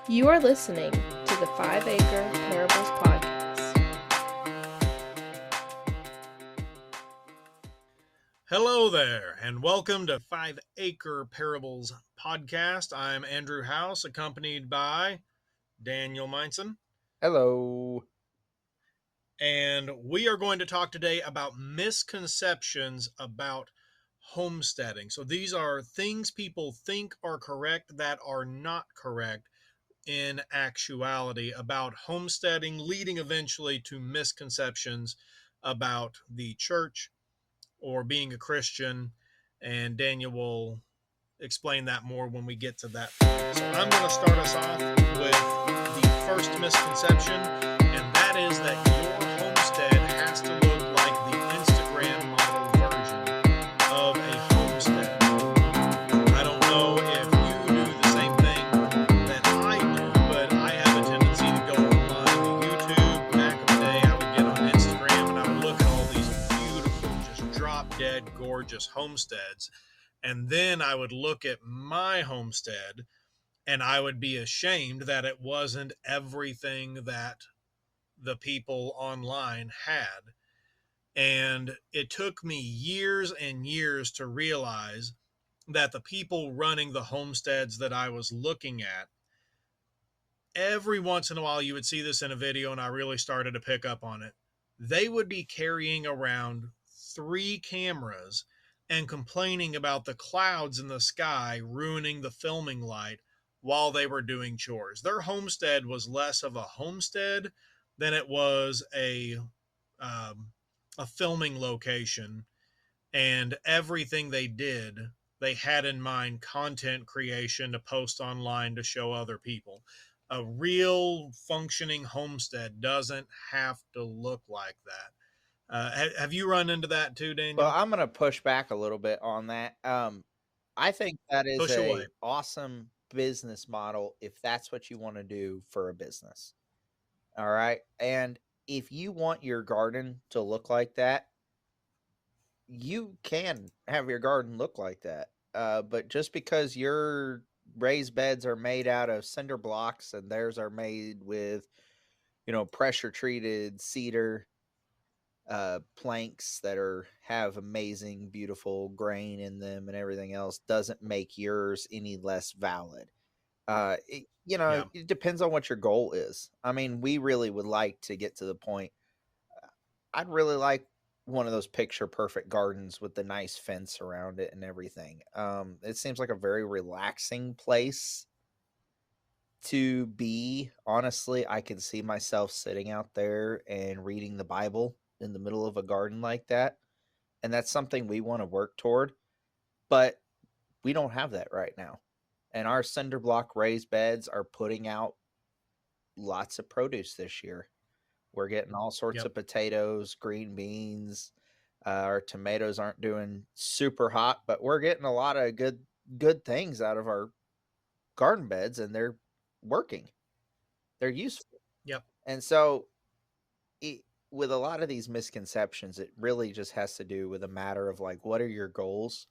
You are listening to the 5 Acre Parables Podcast. Hello there, and welcome to 5 Acre Parables Podcast. I'm Andrew House, accompanied by Daniel Meinson. Hello. And we are going to talk today about misconceptions about homesteading. So these are things people think are correct that are not correct in actuality about homesteading, leading eventually to misconceptions about the church or being a Christian. And Daniel will explain that more when we get to that point. So I'm going to start us off with the first misconception, and that is that your homestead has to look like the Instagram model version of a homestead. I don't know if you do the same thing that I do, but I have a tendency to go online to YouTube. Back in the day, I would get on Instagram and I would look at all these beautiful, just drop dead gorgeous homesteads. And then I would look at my homestead and I would be ashamed that it wasn't everything that the people online had. And it took me years and years to realize that the people running the homesteads that I was looking at, every once in a while you would see this in a video, and I really started to pick up on it. They would be carrying around 3 cameras and complaining about the clouds in the sky ruining the filming light while they were doing chores. Their homestead was less of a homestead than it was a filming location, and everything they did, they had in mind content creation to post online to show other people. A real functioning homestead doesn't have to look like that. Have you run into that too, Well, Daniel? I'm going to push back a little bit on that. I think that is Push away. a awesome business model if that's what you want to do for a business. All right. And if you want your garden to look like that, you can have your garden look like that. But just because your raised beds are made out of cinder blocks and theirs are made with, pressure treated cedar planks that have amazing, beautiful grain in them and everything else doesn't make yours any less valid. Yeah. It depends on what your goal is. I mean, we really would like to get to the point. I'd really like one of those picture perfect gardens with the nice fence around it and everything. It seems like a very relaxing place to be. Honestly, I can see myself sitting out there and reading the Bible in the middle of a garden like that. And that's something we want to work toward, but we don't have that right now. And our cinder block raised beds are putting out lots of produce this year. We're getting all sorts Yep. of potatoes, green beans. Our tomatoes aren't doing super hot, but we're getting a lot of good things out of our garden beds, and they're working. They're useful. Yep. And so it, with a lot of these misconceptions, it really just has to do with a matter of like, what are your goals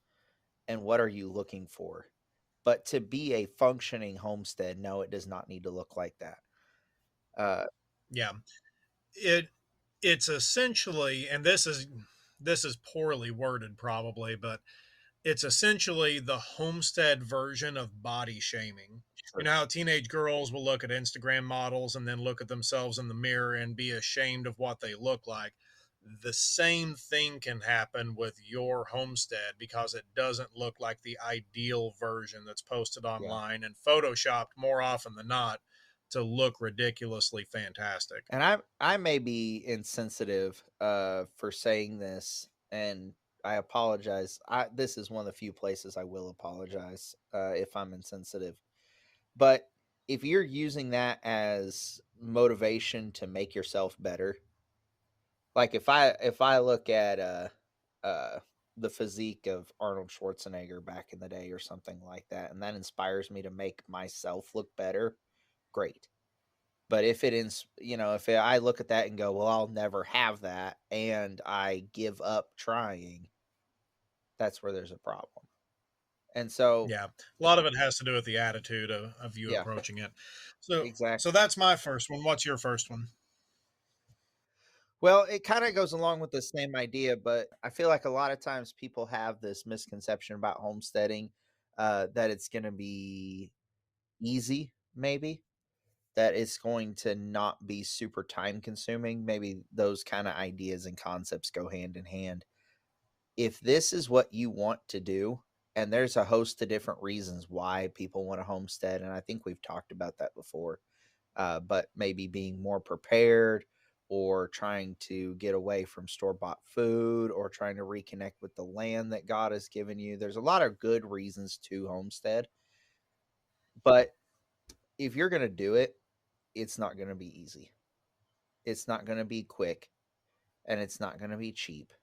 and what are you looking for? But to be a functioning homestead, no, it does not need to look like that. Yeah. It's essentially, and this is poorly worded probably, but it's essentially the homestead version of body shaming. You Sure. know how teenage girls will look at Instagram models and then look at themselves in the mirror and be ashamed of what they look like. The same thing can happen with your homestead because it doesn't look like the ideal version that's posted Yeah. online and photoshopped more often than not to look ridiculously fantastic. And I may be insensitive for saying this, and I apologize. This is one of the few places I will apologize if I'm insensitive. But if you're using that as motivation to make yourself better, like if I look at uh the physique of Arnold Schwarzenegger back in the day or something like that, and that inspires me to make myself look better, great. But if I look at that and go, well, I'll never have that, and I give up trying, that's where there's a problem. And so, Yeah. A lot of it has to do with the attitude of you yeah, approaching it. So exactly. that's my first one. What's your first one? Well, it kind of goes along with the same idea, but I feel like a lot of times people have this misconception about homesteading, that it's going to be easy, maybe that it's going to not be super time consuming. Maybe those kind of ideas and concepts go hand in hand. If this is what you want to do, and there's a host of different reasons why people want to homestead, and I think we've talked about that before, but maybe being more prepared or trying to get away from store bought food or trying to reconnect with the land that God has given you. There's a lot of good reasons to homestead, but if you're going to do it, it's not going to be easy. It's not going to be quick, and it's not going to be cheap.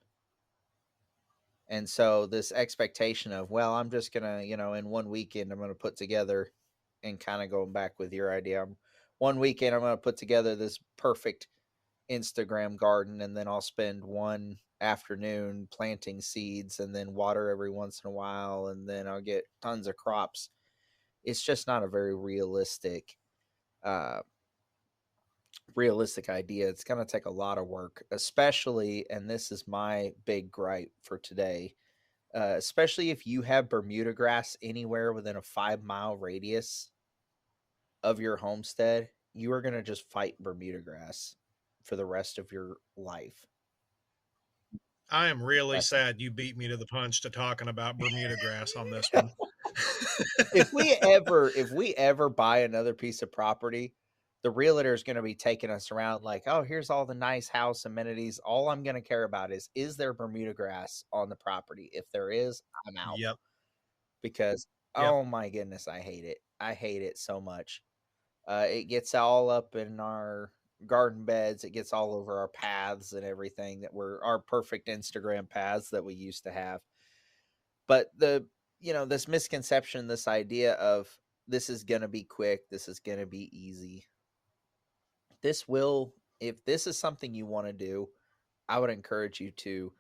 And so this expectation of, well, I'm just going to, in one weekend, I'm going to put together, and kind of going back with your idea, one weekend, I'm going to put together this perfect Instagram garden, and then I'll spend one afternoon planting seeds and then water every once in a while, and then I'll get tons of crops. It's just not a very uh realistic idea. It's going to take a lot of work, especially, and this is my big gripe for today, especially if you have Bermuda grass anywhere within a 5 mile radius of your homestead. You are going to just fight Bermuda grass for the rest of your life. I am really Trust me. sad you beat me to the punch to talking about Bermuda grass on this one. If we ever buy another piece of property, the realtor is going to be taking us around like, oh, here's all the nice house amenities. All I'm going to care about is there Bermuda grass on the property? If there is, I'm out, Yep. because Yep. oh my goodness, I hate it. I hate it so much. It gets all up in our garden beds. It gets all over our paths and everything that were our perfect Instagram paths that we used to have. But this misconception, this idea of this is going to be quick, this is going to be easy. This will, if this is something you want to do, I would encourage you to,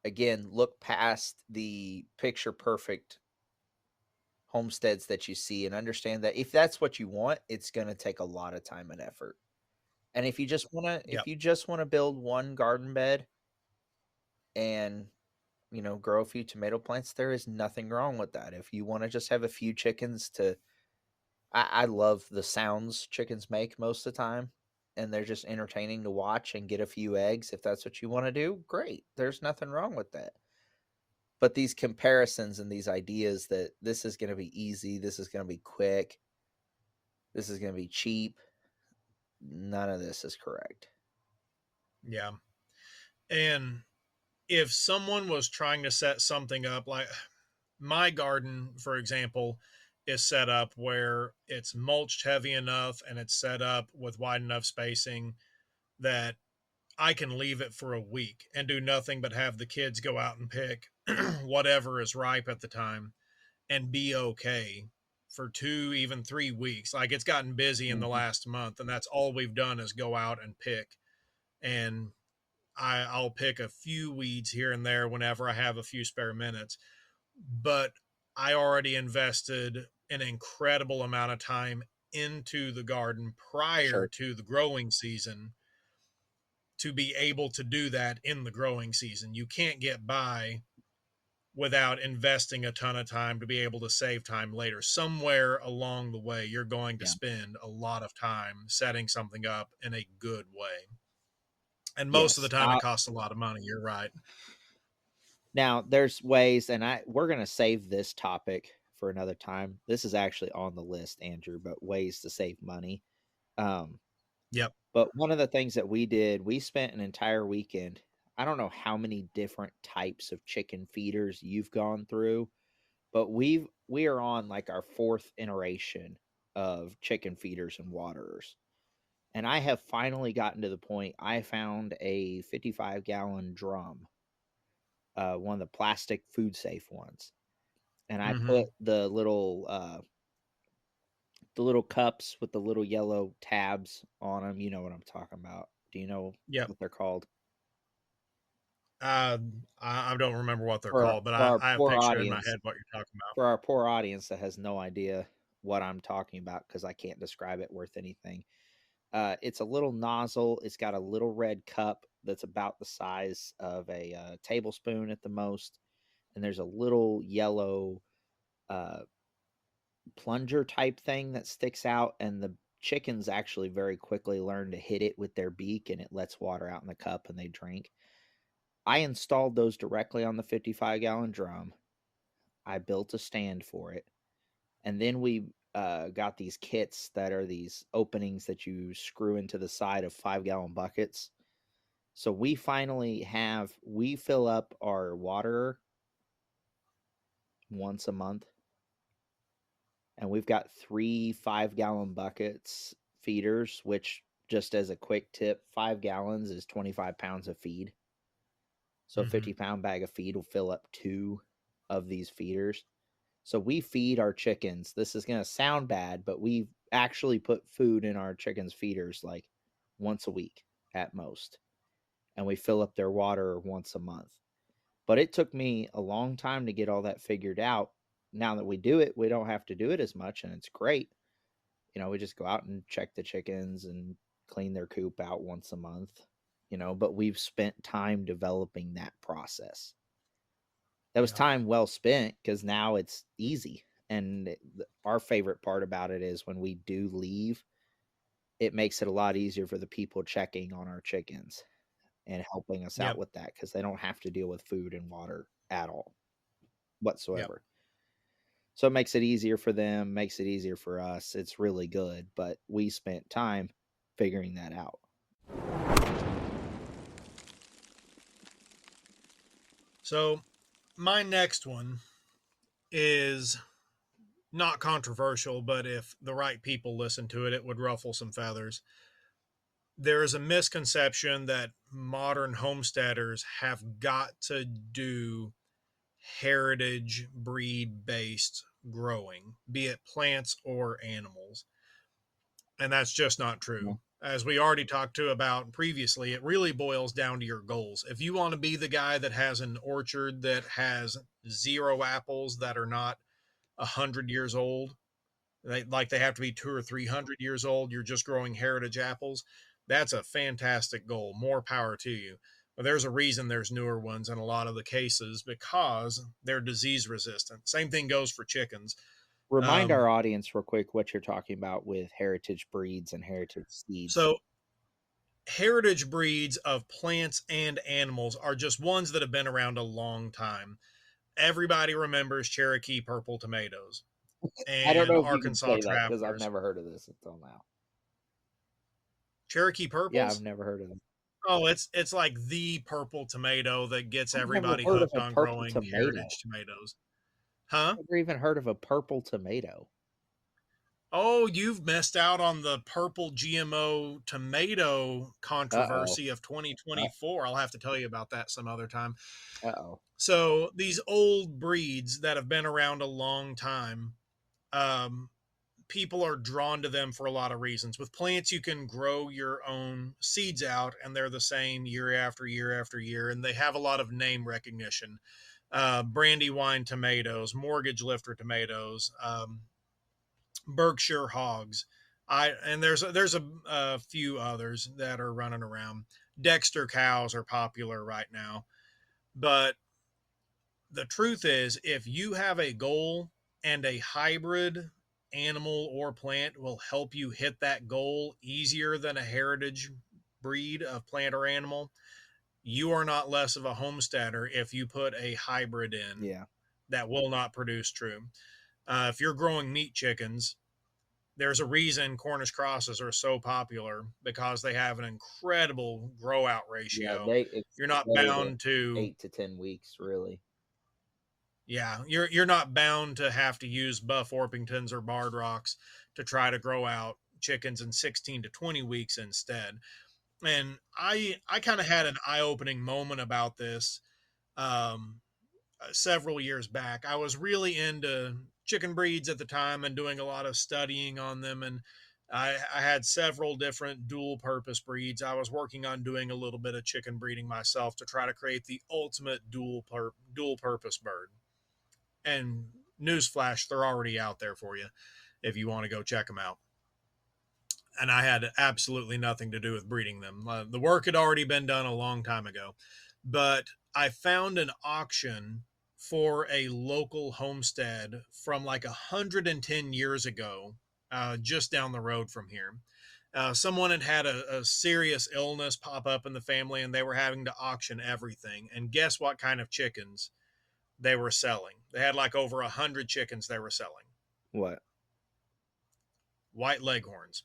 again, look past the picture perfect homesteads that you see and understand that if that's what you want, it's going to take a lot of time and effort. And if Yep. you just want to build one garden bed and grow a few tomato plants, there is nothing wrong with that. If you want to just have a few chickens to I love the sounds chickens make most of the time, and they're just entertaining to watch, and get a few eggs. If that's what you want to do, great. There's nothing wrong with that. But these comparisons and these ideas that this is going to be easy, this is going to be quick, this is going to be cheap, none of this is correct. Yeah. And if someone was trying to set something up, like my garden, for example, is set up where it's mulched heavy enough and it's set up with wide enough spacing that I can leave it for a week and do nothing but have the kids go out and pick whatever is ripe at the time and be okay for 2, even 3 weeks. Like it's gotten busy in the Mhm. last month, and that's all we've done is go out and pick. And I'll pick a few weeds here and there whenever I have a few spare minutes. But I already invested an incredible amount of time into the garden prior Sure. to the growing season to be able to do that in the growing season. You can't get by without investing a ton of time to be able to save time later. Somewhere along the way, you're going to Yeah. spend a lot of time setting something up in a good way. And most of the Yes. time, it costs a lot of money. You're right. Now there's ways, and we're gonna save this topic for another time. This is actually on the list, Andrew, but ways to save money. Um, Yep. but one of the things that we did, we spent an entire weekend. I don't know how many different types of chicken feeders you've gone through, but we are on like our fourth iteration of chicken feeders and waterers. And I have finally gotten to the point I found a 55-gallon drum, one of the plastic food safe ones. And I put Mm-hmm. the little cups with the little yellow tabs on them. You know what I'm talking about. Do you know Yep. what they're called? Uh, I don't remember what they're For called, but for our I have a poor picture in my audience head what you're talking about. for our poor audience that has no idea what I'm talking about because I can't describe it worth anything. It's a little nozzle. It's got a little red cup that's about the size of a tablespoon at the most, and there's a little yellow uh, plunger type thing that sticks out, and the chickens actually very quickly learn to hit it with their beak, and it lets water out in the cup, and they drink. I installed those directly on the 55-gallon drum. I built a stand for it, and then we got these kits that are these openings that you screw into the side of 5-gallon buckets. So we fill up our water once a month, and we've got 3 5-gallon buckets feeders, which, just as a quick tip, 5 gallons is 25 pounds of feed. So a Hmm. 50-pound bag of feed will fill up 2 of these feeders. So we feed our chickens. This is going to sound bad, but we actually put food in our chickens' feeders like once a week at most. And we fill up their water once a month. But it took me a long time to get all that figured out. Now that we do it, we don't have to do it as much, and it's great. We just go out and check the chickens and clean their coop out once a month, but we've spent time developing that process. That was Yeah. time well spent because now it's easy. And our favorite part about it is when we do leave, it makes it a lot easier for the people checking on our chickens and helping us out Yep. with that because they don't have to deal with food and water at all Yep. whatsoever. So it makes it easier for them, makes it easier for us. It's really good, but we spent time figuring that out. So my next one is not controversial, but if the right people listen to it, it would ruffle some feathers. There is a misconception that modern homesteaders have got to do heritage breed based growing, be it plants or animals. And that's just not Yeah. true. As we already talked to about previously, it really boils down to your goals. If you want to be the guy that has an orchard that has 0 apples that are not 100 years old, they have to be 200 or 300 years old, you're just growing heritage apples. That's a fantastic goal. More power to you. But there's a reason there's newer ones in a lot of the cases because they're disease resistant. Same thing goes for chickens. Remind our Um, audience real quick what you're talking about with heritage breeds and heritage seeds. so heritage breeds of plants and animals are just ones that have been around a long time. Everybody remembers Cherokee purple tomatoes I don't and know if you can Arkansas say that because I've travelers. never heard of this until now. Cherokee Yeah, I've purples? never heard of it. Oh, it's like the purple tomato that gets I've never everybody heard of hooked a on purple growing tomato. heritage tomatoes. Huh? Never even heard of a purple tomato. Oh, you've missed out on the purple GMO tomato Uh-oh. controversy of Uh 2024. I'll have to tell you about that some other time. oh. So, these old breeds that have been around a long time, um, people are drawn to them for a lot of reasons. With plants, you can grow your own seeds out, and they're the same year after year after year, and they have a lot of name recognition. Brandywine tomatoes, mortgage lifter tomatoes, Berkshire hogs. There's a few others that are running around. Dexter cows are popular right now, but the truth is, if you have a goal and a hybrid animal or plant will help you hit that goal easier than a heritage breed of plant or animal, you are not less of a homesteader if you put a hybrid in Yeah. that will not produce true. If you're growing meat chickens, there's a reason Cornish crosses are so popular because they have an incredible grow out Yeah, ratio. they You're not explode at bound to 8 to 10 weeks, really. Yeah, you're not bound to have to use Buff Orpingtons or Barred Rocks to try to grow out chickens in 16 to 20 weeks instead. And I kind of had an eye-opening moment about this um, several years back. I was really into chicken breeds at the time and doing a lot of studying on them and I had several different dual purpose breeds. I was working on doing a little bit of chicken breeding myself to try to create the ultimate dual purpose bird. And newsflash, they're already out there for you if you want to go check them out. And I had absolutely nothing to do with breeding them. The work had already been done a long time ago. But I found an auction for a local homestead from like 110 years ago, just down the road from here. Someone had had a serious illness pop up in the family, and they were having to auction everything. And guess what kind of chickens they were selling? They had like over 100 chickens they were selling. What? White leghorns.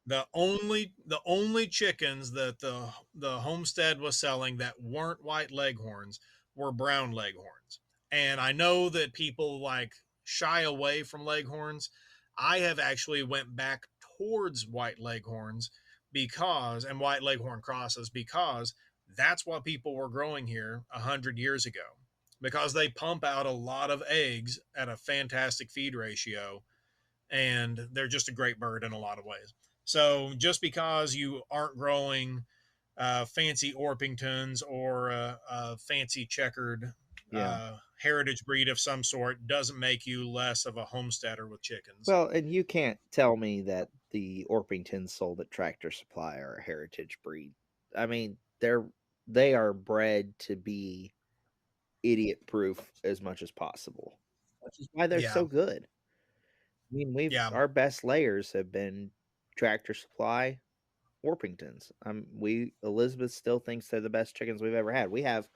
The only chickens that the homestead was selling that weren't white leghorns were brown leghorns. And I know that people like shy away from leghorns. I have actually went back towards white leghorns because and white leghorn crosses because that's what people were growing here 100 years ago, because they pump out a lot of eggs at a fantastic feed ratio, and they're just a great bird in a lot of ways. So just because you aren't growing fancy Orpingtons or a fancy checkered Yeah. heritage breed of some sort doesn't make you less of a homesteader with chickens. Well, and you can't tell me that the Orpingtons sold at Tractor Supply are a heritage breed. I mean, they are bred to be idiot proof as much as possible, which is why they're Yeah, so good. I mean, yeah, our best layers have been Tractor Supply Orpingtons. We Elizabeth still thinks they're the best chickens we've ever had. We have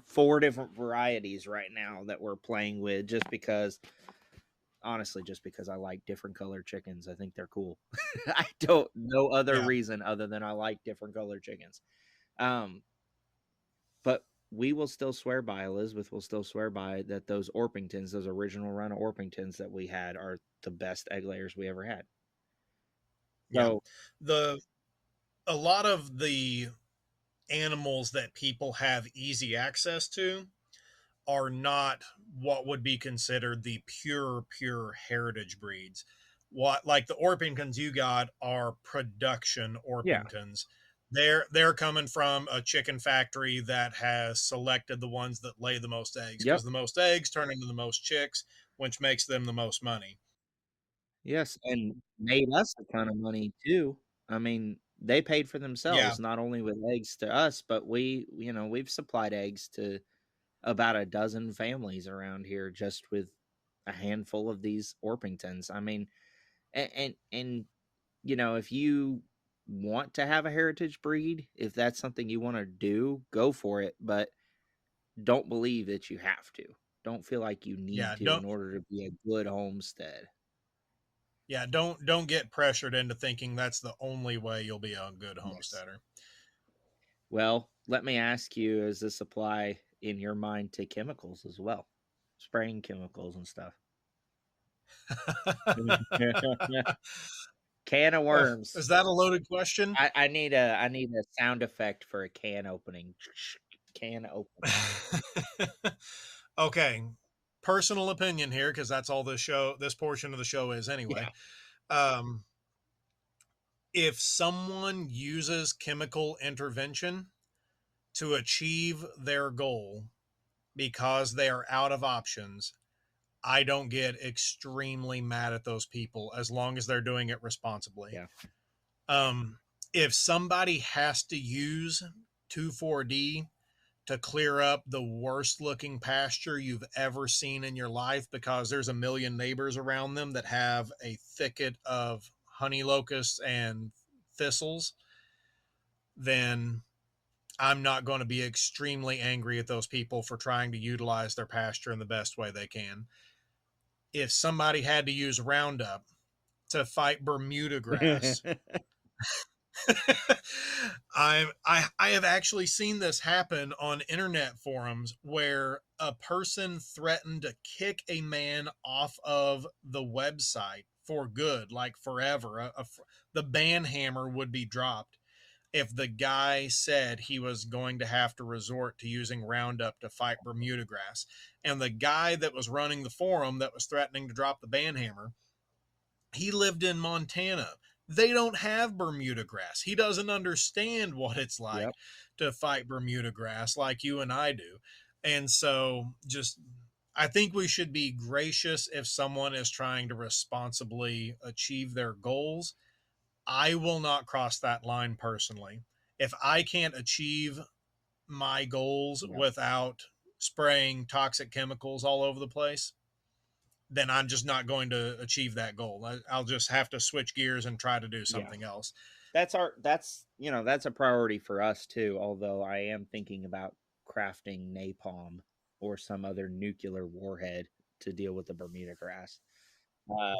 4 different varieties right now that we're playing with, just because honestly, just because I like different colored chickens. I think they're cool. I don't no other yeah, reason other than I like different colored chickens. Um, but we will still swear by, Elizabeth will still swear by, that those Orpingtons, those original run of Orpingtons that we had, are the best egg layers we ever had. yeah. So The a lot of the animals that people have easy access to are not what would be considered the pure heritage breeds. What like the Orpingtons you got are production yeah, Orpingtons. They're coming from a chicken factory that has selected the ones that lay the most eggs, yep, because the most eggs turn into the most chicks, which makes them the most money. yes, and made us a ton of money too. I mean, they paid for Yeah, themselves not only with eggs to us, but we've supplied eggs to about a dozen families around here just with a handful of these Orpingtons. I mean, and if you want to have a heritage breed, if that's something you want to do, go for it, but don't believe that you have to. Don't feel like you yeah. need to Don't in order to be a good homestead. yeah, don't get pressured into thinking that's the only way you'll be a good Yes. homesteader. Well, let me ask you, does this apply in your mind to chemicals as well? Spraying chemicals and stuff. Can of worms. Is that a loaded question? I need a sound effect for a can opening. Can open. Okay, personal opinion here, because that's all this portion of the show is anyway. Yeah. Um, if someone uses chemical intervention to achieve their goal because they are out of options, I don't get extremely mad at those people as long as they're doing it responsibly. Yeah. Um, if somebody has to use 2,4-D to clear up the worst looking pasture you've ever seen in your life because there's a million neighbors around them that have a thicket of honey locusts and thistles, then I'm not going to be extremely angry at those people for trying to utilize their pasture in the best way they can. If somebody had to use Roundup to fight Bermuda grass, I have actually seen this happen on internet forums where a person threatened to kick a man off of the website for good, like forever. The ban hammer would be dropped if the guy said he was going to have to resort to using Roundup to fight Bermuda grass. And the guy that was running the forum that was threatening to drop the ban hammer, He lived in Montana. They don't have Bermuda grass. He doesn't understand what it's like Yep. to fight Bermuda grass like you and I do. And so, just, I think we should be gracious if someone is trying to responsibly achieve their goals. I will not cross that line personally. If I can't achieve my goals Yep. without spraying toxic chemicals all over the place, then I'm just not going to achieve that goal. I'll just have to switch gears and try to do Yeah. something else. That's a priority for us too. Although I am thinking about crafting napalm or some other nuclear warhead to deal with the Bermuda grass. Uh,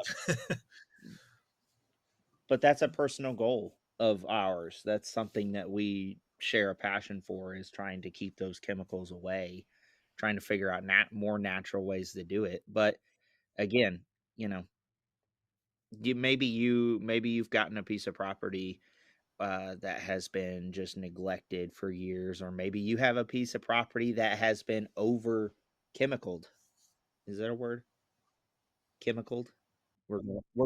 but that's a personal goal of ours. That's something that we share a passion for, is trying to keep those chemicals away, trying to figure out more natural ways to do it. But again, you know, maybe you've gotten a piece of property that has been just neglected for years, or maybe you have a piece of property that has been over chemicaled. Is that a word? Chemicaled? We're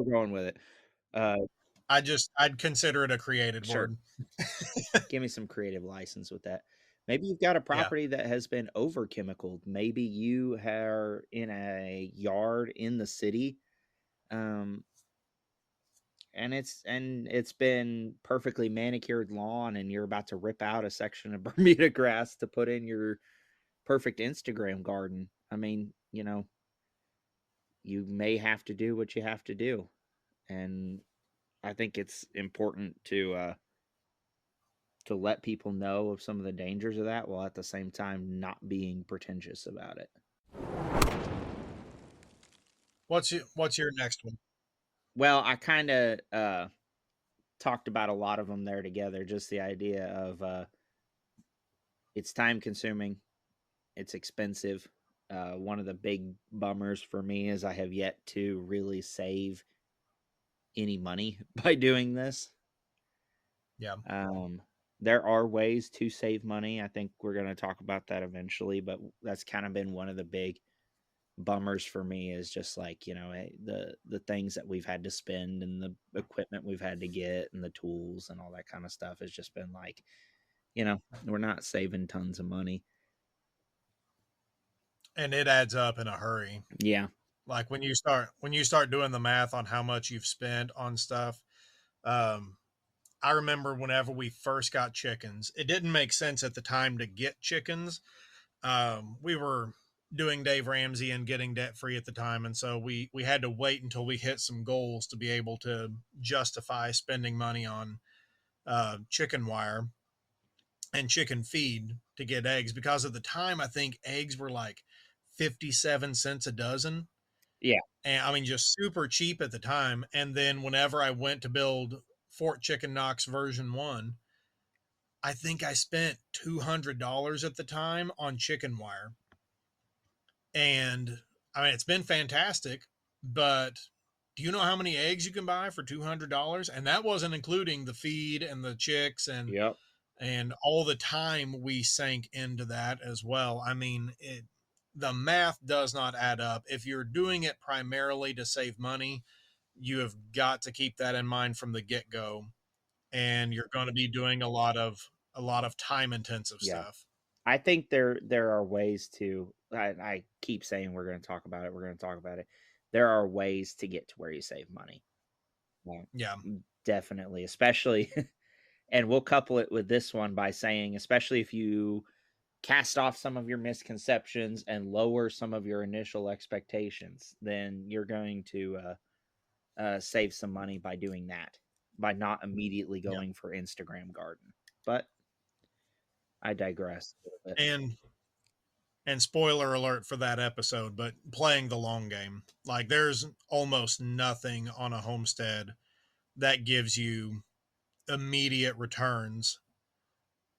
going with it. Uh, I'd consider it a created sure. word. Give me some creative license with that. Maybe you've got a Yeah. property that has been over chemicaled. Maybe you are in a yard in the city, um, and it's been perfectly manicured lawn, and you're about to rip out a section of Bermuda grass to put in your perfect Instagram garden. I mean, you may have to do what you have to do. And I think it's important to let people know of some of the dangers of that, while at the same time not being pretentious about it. What's your next one? Well, I kind of talked about a lot of them there together. Just the idea of it's time consuming, it's expensive. One of the big bummers for me is I have yet to really save any money by doing this. Yeah. Um, there are ways to save money. I think we're going to talk about that eventually, but that's kind of been one of the big bummers for me, is just like, the things that we've had to spend and the equipment we've had to get and the tools and all that kind of stuff has just been like, we're not saving tons of money. And it adds up in a hurry. Yeah. Like when you start doing the math on how much you've spent on stuff. Um, I remember whenever we first got chickens, it didn't make sense at the time to get chickens. We were doing Dave Ramsey and getting debt free at the time, and so we had to wait until we hit some goals to be able to justify spending money on chicken wire and chicken feed to get eggs, because at the time I think eggs were like 57 cents a dozen. Yeah. And I mean, just super cheap at the time. And then whenever I went to build Fort Chicken Knox version 1, I think I spent $200 at the time on chicken wire. And I mean, it's been fantastic, but do you know how many eggs you can buy for $200? And that wasn't including the feed and the chicks Yep. and all the time we sank into that as well. I mean, the math does not add up. If you're doing it primarily to save money, you have got to keep that in mind from the get-go, and you're going to be doing a lot of time intensive Yeah. stuff. I think there are ways to. I keep saying we're going to talk about it. We're going to talk about it. There are ways to get to where you save money. Yeah, Yeah. definitely, especially, and we'll couple it with this one by saying, especially if you cast off some of your misconceptions and lower some of your initial expectations, then you're going to save some money by doing that, by not immediately Yeah. going for Instagram garden. But I digress a little bit. And spoiler alert for that episode, but playing the long game. Like, there's almost nothing on a homestead that gives you immediate returns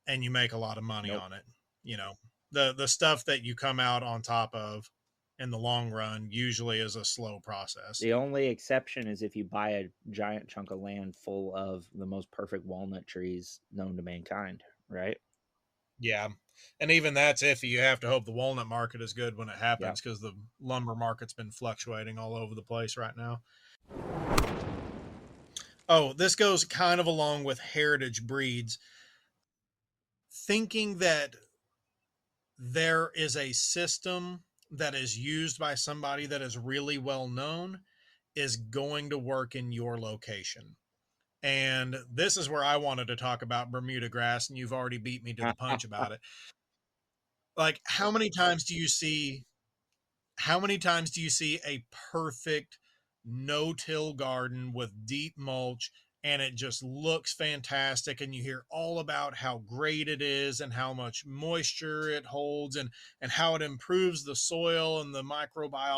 and you make a lot of money Nope. on it. You know, the stuff that you come out on top of in the long run usually is a slow process. The only exception is if you buy a giant chunk of land full of the most perfect walnut trees known to mankind, right? Yeah. And even that's iffy. You have to hope the walnut market is good when it Yeah. happens, because the lumber market's been fluctuating all over the place right now. Oh, this goes kind of along with heritage breeds. Thinking that there is a system that is used by somebody that is really well known is going to work in your location. And this is where I wanted to talk about Bermuda grass, and you've already beat me to the punch about it. Like, how many times do you see a perfect no-till garden with deep mulch and it just looks fantastic, and you hear all about how great it is and how much moisture it holds, and how it improves the soil and the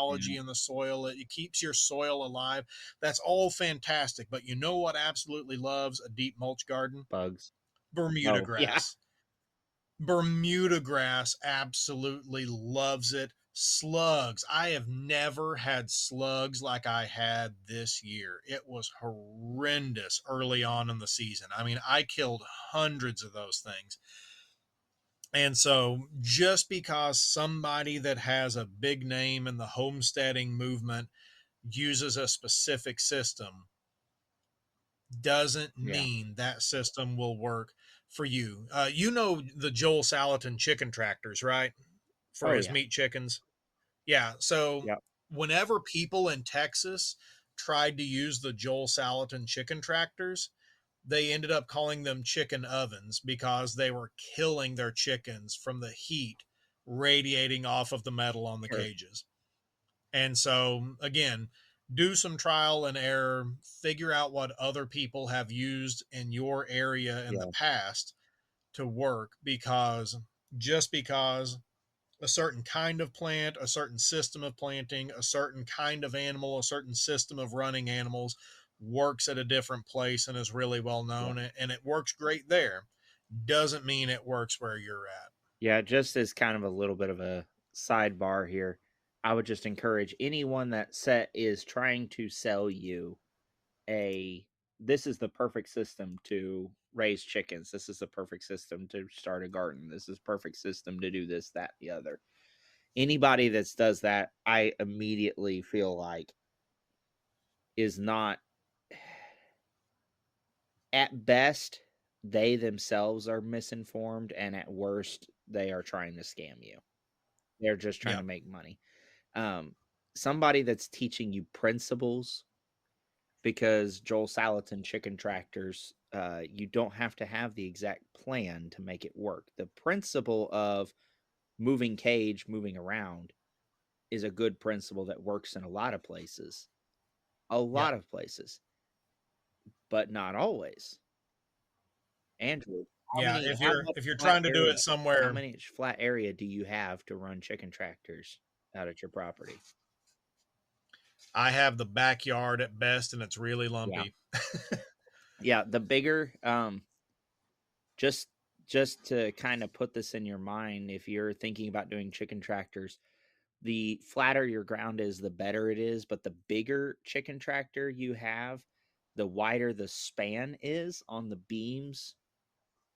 Yeah. microbiology in the soil, it keeps your soil alive. That's all fantastic, but you know what absolutely loves a deep mulch garden? Bugs. Bermuda Oh, yeah. grass. Bermuda grass absolutely loves it. Slugs. I have never had slugs like I had this year. It was horrendous early on in the season. I mean, I killed hundreds of those things. And so, just because somebody that has a big name in the homesteading movement uses a specific system doesn't Yeah. mean that system will work for you. You know the Joel Salatin chicken tractors, right? For Oh, his yeah. meat chickens. Yeah. So Yep. whenever people in Texas tried to use the Joel Salatin chicken tractors, they ended up calling them chicken ovens because they were killing their chickens from the heat radiating off of the metal on the Sure. cages. And so, again, do some trial and error, figure out what other people have used in your area in the Yeah. past to work, because just because a certain kind of plant, a certain system of planting, a certain kind of animal, a certain system of running animals works at a different place and is really well Yeah. known and it works great there, doesn't mean it works where you're at. Yeah, just as kind of a little bit of a sidebar here, I would just encourage anyone that set is trying to sell you a this is the perfect system to raise chickens. This is the perfect system to start a garden. This is perfect system to do this, that, the other. Anybody that does that, I immediately feel like is not at best they themselves are misinformed, and at worst they are trying to scam you. They're just trying to Yep. make money. Um, Somebody that's teaching you principles, because Joel Salatin chicken tractors, you don't have to have the exact plan to make it work. The principle of moving cage, moving around is a good principle that works in a lot Yep. of places, but not always. Andrew, Yeah. how much If you're flat trying to do area it how somewhere, many flat area do you have to run chicken tractors out at your property? I have the backyard at best and it's really Yeah. lumpy. Yeah, the bigger, just just to kind of put this in your mind, if you're thinking about doing chicken tractors, the flatter your ground is, the better it is, but the bigger chicken tractor you have, the wider the span is on the beams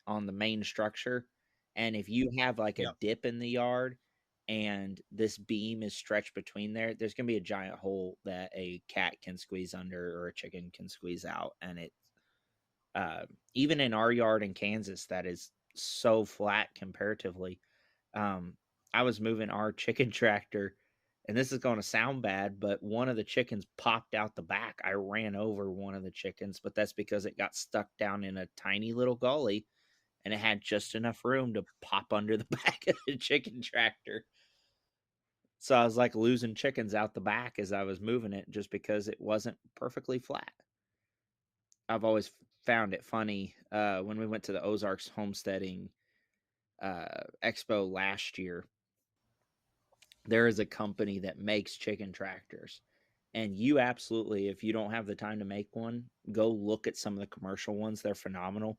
on the main structure. And if you have like a Yep. dip in the yard and this beam is stretched between there, there's going to be a giant hole that a cat can squeeze under or a chicken can squeeze out. And it, uh, even in our yard in Kansas, that is so flat comparatively. Um, I was moving our chicken tractor, and this is going to sound bad, but one of the chickens popped out the back. I ran over one of the chickens, but that's because it got stuck down in a tiny little gully and it had just enough room to pop under the back of the chicken tractor. So I was like losing chickens out the back as I was moving it just because it wasn't perfectly flat. I've always found it funny when we went to the Ozarks homesteading expo last year. There is a company that makes chicken tractors. And you absolutely, if you don't have the time to make one, go look at some of the commercial ones. They're phenomenal.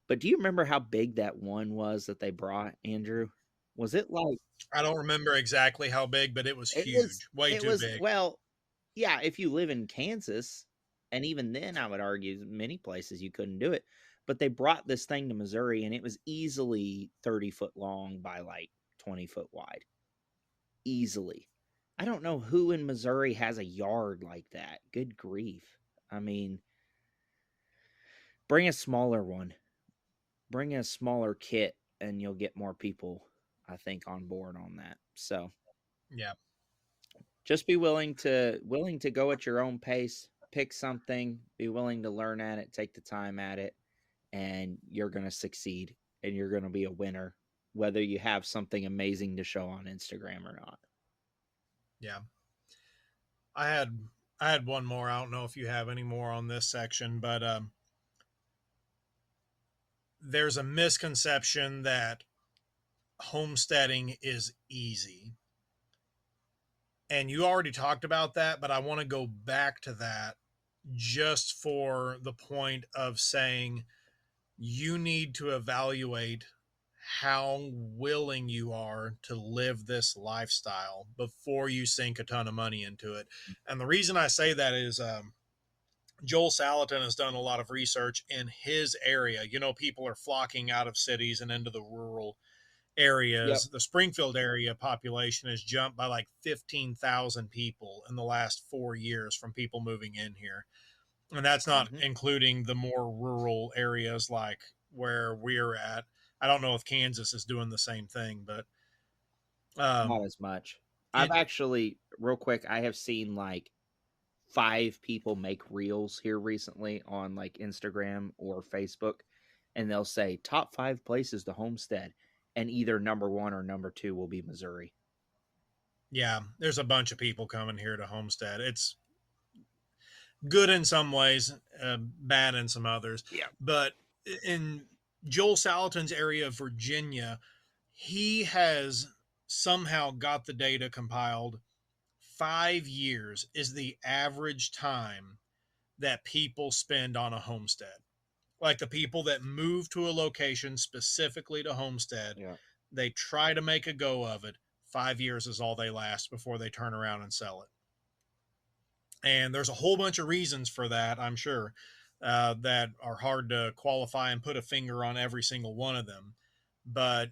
But do you remember how big that one was that they brought, Andrew? Was it like I don't remember exactly how big, but it was it was huge, way it too was big. well, yeah, if you live in Kansas, and even then I would argue many places you couldn't do it. But they brought this thing to Missouri and it was easily 30-foot long by like 20-foot wide. Easily. I don't know who in Missouri has a yard like that. Good grief. I mean, Bring a smaller one. Bring a smaller kit and you'll get more people, I think, on board on that. So Yeah. just be willing to go at your own pace, pick something, be willing to learn at it, take the time at it, and you're going to succeed and you're going to be a winner whether you have something amazing to show on Instagram or not. Yeah. I had I had one more. I don't know if you have any more on this section, but there's a misconception that homesteading is easy. And you already talked about that, but I want to go back to that just for the point of saying you need to evaluate how willing you are to live this lifestyle before you sink a ton of money into it. And the reason I say that is Joel Salatin has done a lot of research in his area. You know, people are flocking out of cities and into the rural Yep. areas. The Springfield area population has jumped by like 15,000 people in the last 4 years from people moving in here. And that's not Mm-hmm. including the more rural areas like where we're at. I don't know if Kansas is doing the same thing, but Not um, as much. I've it, actually, real quick, I have seen like 5 people make reels here recently on like Instagram or Facebook, and they'll say top 5 places to homestead, and either number one or number two will be Missouri. yeah, there's a bunch of people coming here to homestead. It's good in some ways, bad in some others. Yeah. But in Joel Salatin's area of Virginia, he has somehow got the data compiled. 5 years is the average time that people spend on a homestead. Like the people that move to a location specifically to homestead, Yeah. they try to make a go of it. 5 years is all they last before they turn around and sell it. And there's a whole bunch of reasons for that, I'm sure, that are hard to qualify and put a finger on every single one of them. But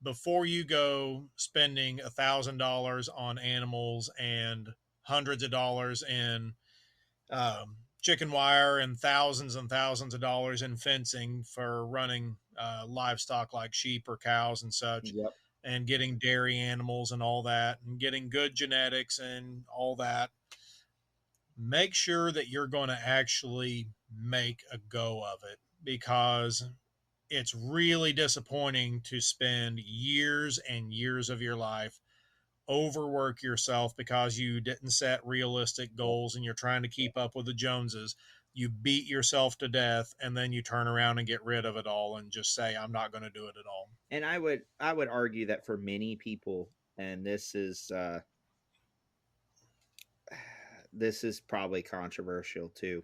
before you go spending $1,000 on animals and hundreds of dollars in chicken wire and thousands of dollars in fencing for running livestock like sheep or cows and such, Yep. and getting dairy animals and all that, and getting good genetics and all that, make sure that you're going to actually make a go of it, because it's really disappointing to spend years and years of your life overwork yourself because you didn't set realistic Yep. goals and you're trying to keep up with the Joneses. You beat yourself to death and then you turn around and get rid of it all and just say, I'm not going to do it at all. And I would argue that for many people, and this is probably controversial too,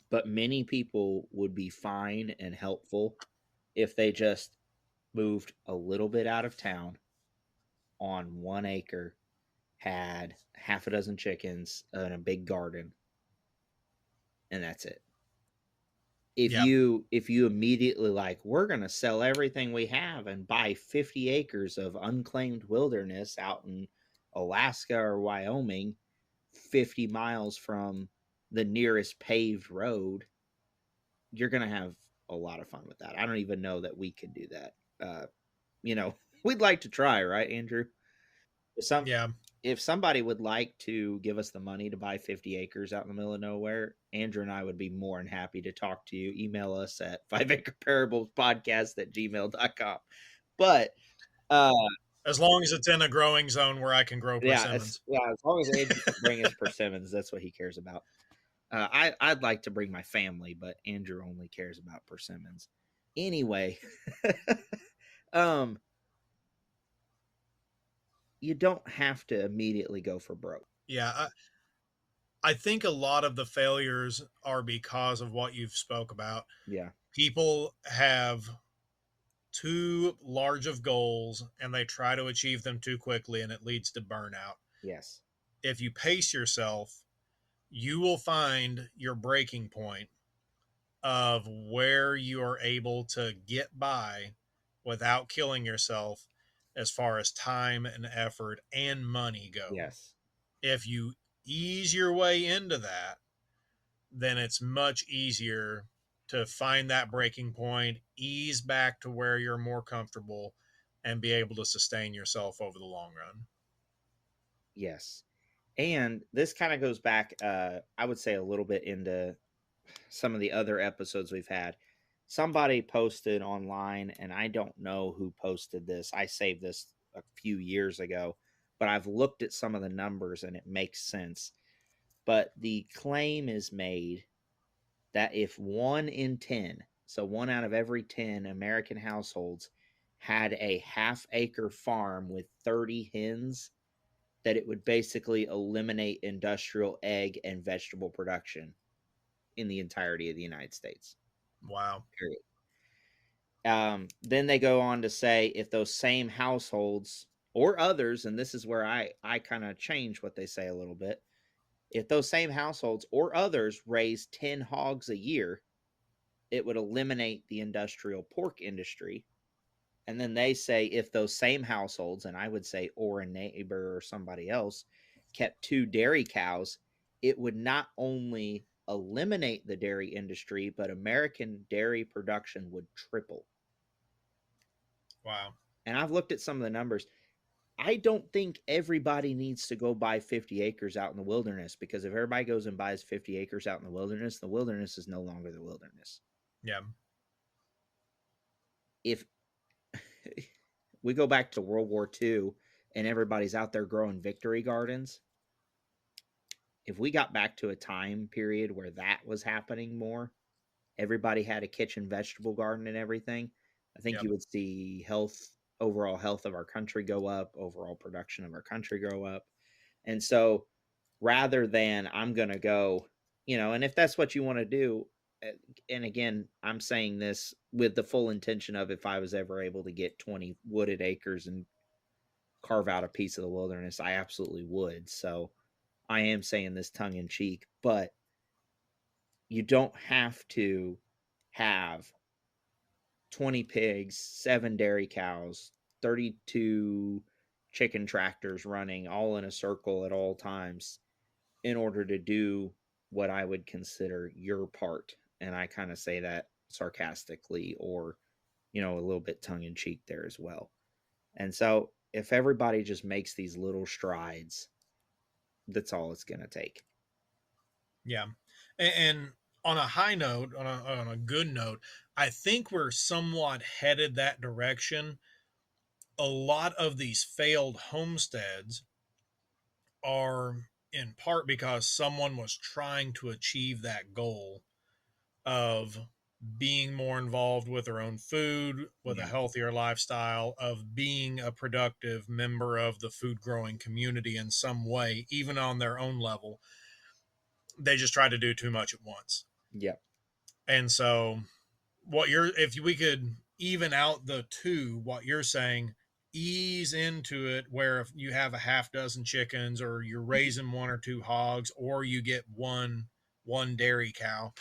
but many people would be fine and helpful if they just moved a little bit out of town on 1 acre, had half a dozen chickens and a big garden, and that's it. If Yeah. you immediately like, we're going to sell everything we have and buy 50 acres of unclaimed wilderness out in Alaska or Wyoming, 50 miles from the nearest paved road, you're going to have a lot of fun with that. I don't even know that we could do that. You know, we'd like to try, right, Andrew? Some Yeah. If somebody would like to give us the money to buy 50 acres out in the middle of nowhere, Andrew and I would be more than happy to talk to you. Email us at 5acreparables.podcast@gmail.com. But uh As long as it's in a growing zone where I can grow persimmons. as long as Andrew can bring his persimmons, that's what he cares about. I'd like to bring my family, but Andrew only cares about persimmons. Anyway, um, you don't have to immediately go for broke. Yeah. I think a lot of the failures are because of what you've spoke about. Yeah. People have too large of goals and they try to achieve them too quickly and it leads to burnout. Yes. If you pace yourself, you will find your breaking point of where you are able to get by without killing yourself as far as time and effort and money go. Yes. If you ease your way into that, then it's much easier to find that breaking point, ease back to where you're more comfortable, and be able to sustain yourself over the long run. Yes. And this kind of goes back, I would say, a little bit into some of the other episodes we've had. Somebody posted online, and I don't know who posted this. I saved this a few years ago, but I've looked at some of the numbers and it makes sense. But the claim is made that if 1 in 10, so 1 out of every 10 American households, had a half-acre farm with 30 hens, that it would basically eliminate industrial egg and vegetable production in the entirety of the United States. Wow. Period. Then they go on to say if those same households or others, and this is where I kind of change what they say a little bit, if those same households or others raise 10 hogs a year, it would eliminate the industrial pork industry. And then they say if those same households, and I would say or a neighbor or somebody else, kept 2 dairy cows, it would not only eliminate the dairy industry, but American dairy production would triple. Wow. And I've looked at some of the numbers. I don't think everybody needs to go buy 50 acres out in the wilderness, because if everybody goes and buys 50 acres out in the wilderness is no longer the wilderness. Yeah. If we go back to World War II and everybody's out there growing victory gardens, if we got back to a time period where that was happening more, everybody had a kitchen vegetable garden and everything, I think Yep. you would see overall health of our country go up, overall production of our country go up. And so rather than I'm going to go, and if that's what you want to do, and again, I'm saying this with the full intention of if I was ever able to get 20 wooded acres and carve out a piece of the wilderness, I absolutely would. So I am saying this tongue in cheek, but you don't have to have 20 pigs, 7 dairy cows, 32 chicken tractors running all in a circle at all times in order to do what I would consider your part. And I kind of say that sarcastically or, a little bit tongue in cheek there as well. And so if everybody just makes these little strides, that's all it's going to take. Yeah. And on a high note, on a good note, I think we're somewhat headed that direction. A lot of these failed homesteads are in part because someone was trying to achieve that goal of being more involved with their own food, with a Yeah. healthier lifestyle, of being a productive member of the food growing community in some way, even on their own level. They just try to do too much at once. Yep. And so if we could even out the two, what you're saying, ease into it where if you have a half dozen chickens or you're raising 1 or 2 hogs or you get one dairy cow,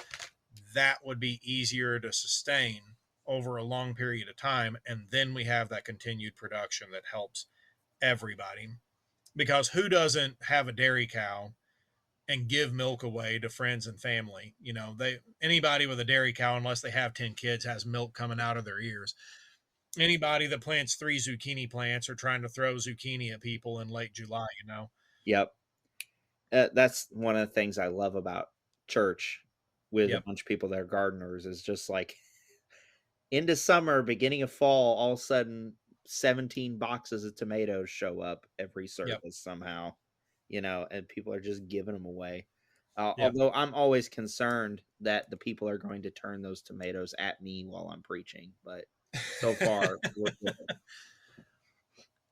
that would be easier to sustain over a long period of time. And then we have that continued production that helps everybody. Because who doesn't have a dairy cow and give milk away to friends and family? Anybody with a dairy cow, unless they have 10 kids, has milk coming out of their ears. Anybody that plants 3 zucchini plants are trying to throw zucchini at people in late July. Yep. That's one of the things I love about church with a Yep. bunch of people that are gardeners is just like into summer, beginning of fall, all of a sudden 17 boxes of tomatoes show up every Yep. service somehow, and people are just giving them away. Yep. Although I'm always concerned that the people are going to turn those tomatoes at me while I'm preaching, but so far we're good.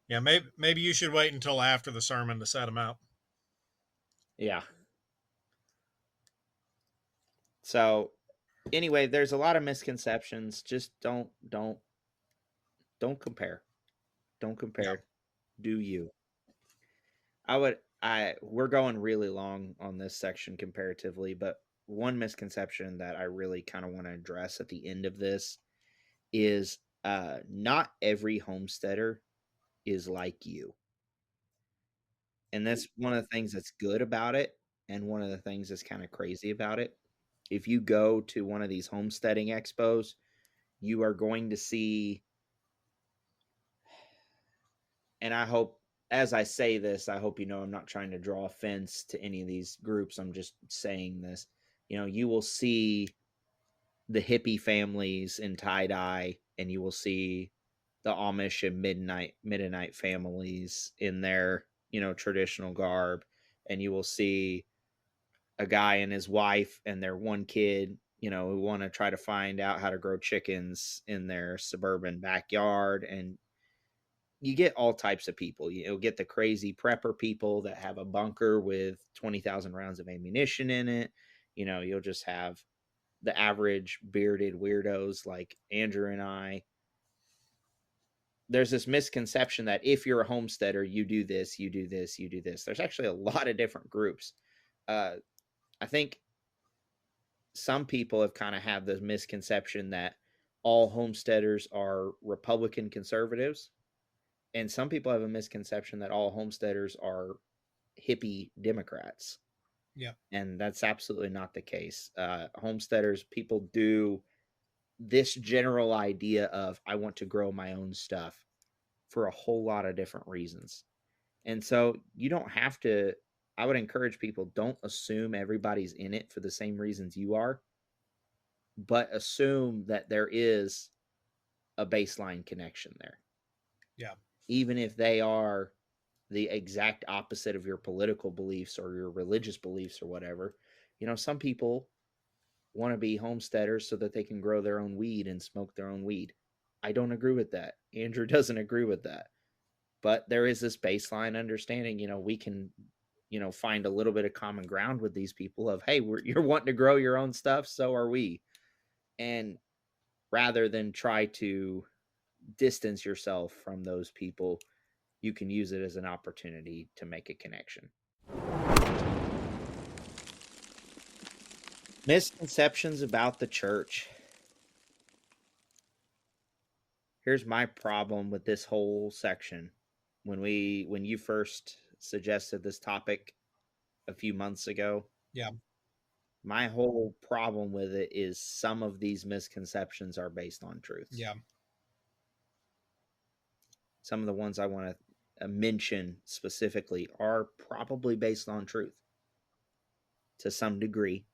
Yeah, maybe you should wait until after the sermon to set them out. Yeah. So anyway, there's a lot of misconceptions. Just don't compare. Don't compare. Yep. Do you? We're going really long on this section comparatively, but one misconception that I really kind of want to address at the end of this is not every homesteader is like you. And that's one of the things that's good about it and one of the things that's kind of crazy about it. If you go to one of these homesteading expos, you are going to see, and I hope, as I say this, I hope you know I'm not trying to draw offense to any of these groups. I'm just saying this. You will see the hippie families in tie-dye, and you will see the Amish and Mennonite families in their, traditional garb, and you will see a guy and his wife and their one kid, who want to try to find out how to grow chickens in their suburban backyard. And you get all types of people. You'll get the crazy prepper people that have a bunker with 20,000 rounds of ammunition in it. You'll just have the average bearded weirdos like Andrew and I. There's this misconception that if you're a homesteader, you do this, you do this, you do this. There's actually a lot of different groups. I think some people have kind of had this misconception that all homesteaders are Republican conservatives. And some people have a misconception that all homesteaders are hippie Democrats. Yeah. And that's absolutely not the case. Homesteaders, people do this general idea of, I want to grow my own stuff for a whole lot of different reasons. And so you don't have to, I would encourage people, don't assume everybody's in it for the same reasons you are, but assume that there is a baseline connection there. Yeah. Even if they are the exact opposite of your political beliefs or your religious beliefs or whatever. Some people want to be homesteaders so that they can grow their own weed and smoke their own weed. I don't agree with that. Andrew doesn't agree with that. But there is this baseline understanding, we can, find a little bit of common ground with these people of, hey, you're wanting to grow your own stuff, so are we. And rather than try to distance yourself from those people, you can use it as an opportunity to make a connection. Misconceptions about the church. Here's my problem with this whole section. When you first suggested this topic a few months ago, Yeah. my whole problem with it is some of these misconceptions are based on truth. Yeah. Some of the ones I want to mention specifically are probably based on truth to some degree.